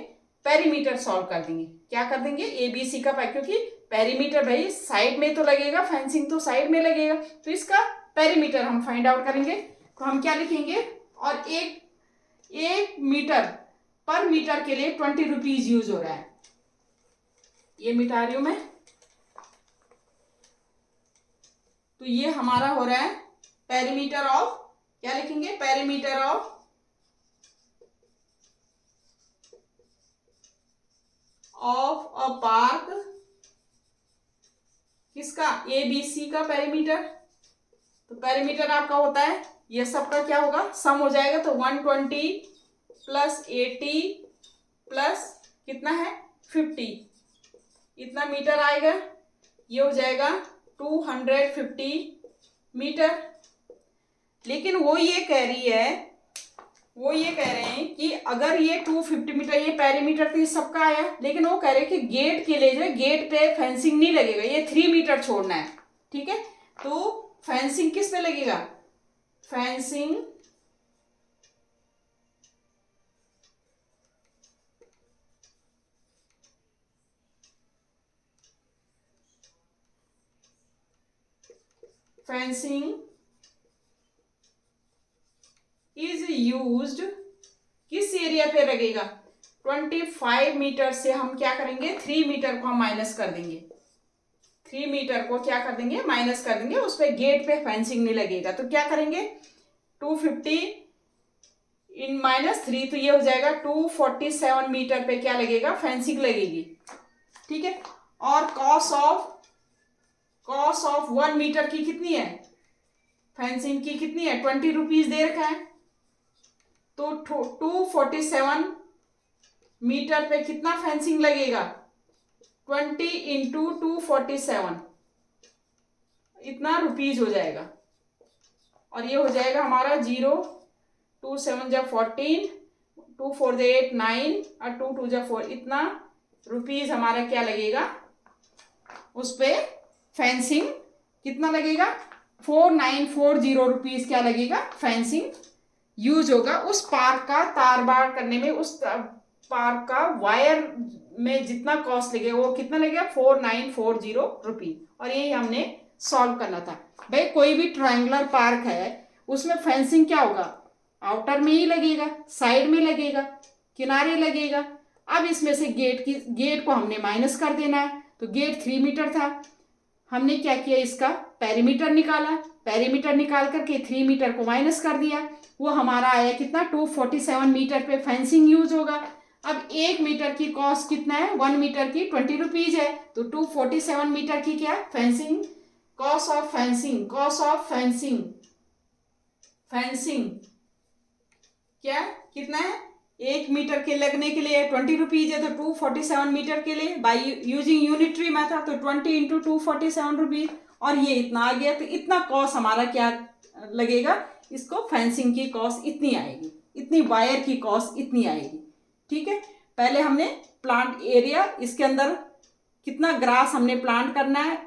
पेरीमीटर सॉल्व कर देंगे। क्या कर देंगे, ABC का, क्योंकि पेरीमीटर भाई साइड में तो लगेगा, फेंसिंग तो साइड में लगेगा, तो इसका पेरीमीटर हम फाइंड आउट करेंगे। तो हम क्या लिखेंगे, और एक मीटर पर मीटर के लिए 20 रुपीज यूज हो रहा है। ये मिटा रही हूं मैं। तो ये हमारा हो रहा है पेरीमीटर ऑफ, क्या लिखेंगे, पेरीमीटर ऑफ अ पार्क, किसका, ABC का पेरीमीटर। तो पेरीमीटर आपका होता है, ये सबका क्या होगा, सम हो जाएगा, तो 120 प्लस 80 प्लस कितना है 50, इतना मीटर आएगा। ये हो जाएगा 250 मीटर। लेकिन वो ये कह रहे हैं कि अगर ये 250 मीटर, ये पेरीमीटर तो ये सबका आया, लेकिन वो कह रहे हैं कि गेट के लिए जो है, गेट पे फेंसिंग नहीं लगेगा, ये 3 मीटर छोड़ना है। ठीक है, तो फेंसिंग किस पे लगेगा, फेंसिंग इज यूज्ड, किस एरिया पे लगेगा, 25 मीटर से हम क्या करेंगे, 3 मीटर को हम माइनस कर देंगे, 3 मीटर को क्या कर देंगे, माइनस कर देंगे, उस पे गेट पे फेंसिंग नहीं लगेगा। तो क्या करेंगे, 250 इन -3, तो ये हो जाएगा 247 मीटर पे क्या लगेगा, फेंसिंग लगेगी। ठीक है, और कॉस्ट ऑफ 1 मीटर की कितनी है, फेंसिंग की कितनी है, 20 रुपीज दे रखा है। तो 247 मीटर पे कितना फेंसिंग लगेगा, 20 इंटू 247, इतना रुपीज हो जाएगा। और ये हो जाएगा हमारा 0, 2 7 जा 14, 2 4 जा 8 9 और 2 2 जा 4, इतना रुपीज हमारा क्या लगेगा, उस पे फेंसिंग कितना लगेगा, 4940 रुपीज क्या लगेगा, फेंसिंग यूज होगा। उस पार्क का तार बार करने में, उस पार्क का वायर में जितना कॉस्ट लगेगा वो कितना लगेगा, 4940 रुपीज। और ये हमने सॉल्व करना था। भाई कोई भी ट्रायंगुलर पार्क है, उसमें फेंसिंग क्या होगा, आउटर में ही लगेगा, साइड में लगेगा, किनारे लगेगा। अब इसमें से गेट को हमने माइनस कर देना है। तो गेट 3 मीटर था, हमने क्या किया, इसका पेरीमीटर निकाला, पेरीमीटर निकाल करके 3 मीटर को माइनस कर दिया, वो हमारा आया कितना, 247 मीटर पे फेंसिंग यूज होगा। अब 1 मीटर की कॉस्ट कितना है, 1 मीटर की 20 रुपीज है, तो 247 मीटर की क्या फेंसिंग, कॉस्ट ऑफ फेंसिंग क्या कितना है, 1 मीटर के लगने के लिए 20 रुपीज है, तो 247 मीटर के लिए बाय यूजिंग यूनिटरी मेथड, तो 20 इंटू 247 रुपीज, और ये इतना आ गया। तो इतना कॉस्ट हमारा क्या लगेगा, इसको फेंसिंग की कॉस्ट इतनी आएगी, इतनी वायर की कॉस्ट इतनी आएगी। ठीक है, पहले हमने प्लांट एरिया, इसके अंदर कितना ग्रास हमने प्लांट करना है,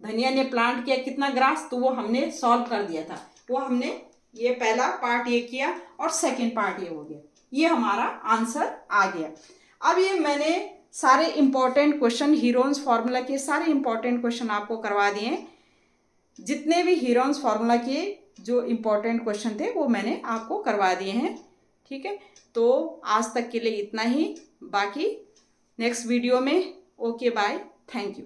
धनिया ने प्लांट किया कितना ग्रास, तो वो हमने सॉल्व कर दिया था। वो हमने ये पहला पार्ट ये किया और सेकेंड पार्ट ये हो गया, ये हमारा आंसर आ गया। अब ये मैंने सारे इंपॉर्टेंट क्वेश्चन, हीरोन्स फार्मूला के सारे इंपॉर्टेंट क्वेश्चन आपको करवा दिए हैं। जितने भी हीरोन्स फार्मूला के जो इंपॉर्टेंट क्वेश्चन थे वो मैंने आपको करवा दिए हैं। ठीक है, तो आज तक के लिए इतना ही, बाकी नेक्स्ट वीडियो में। Okay bye, thank you.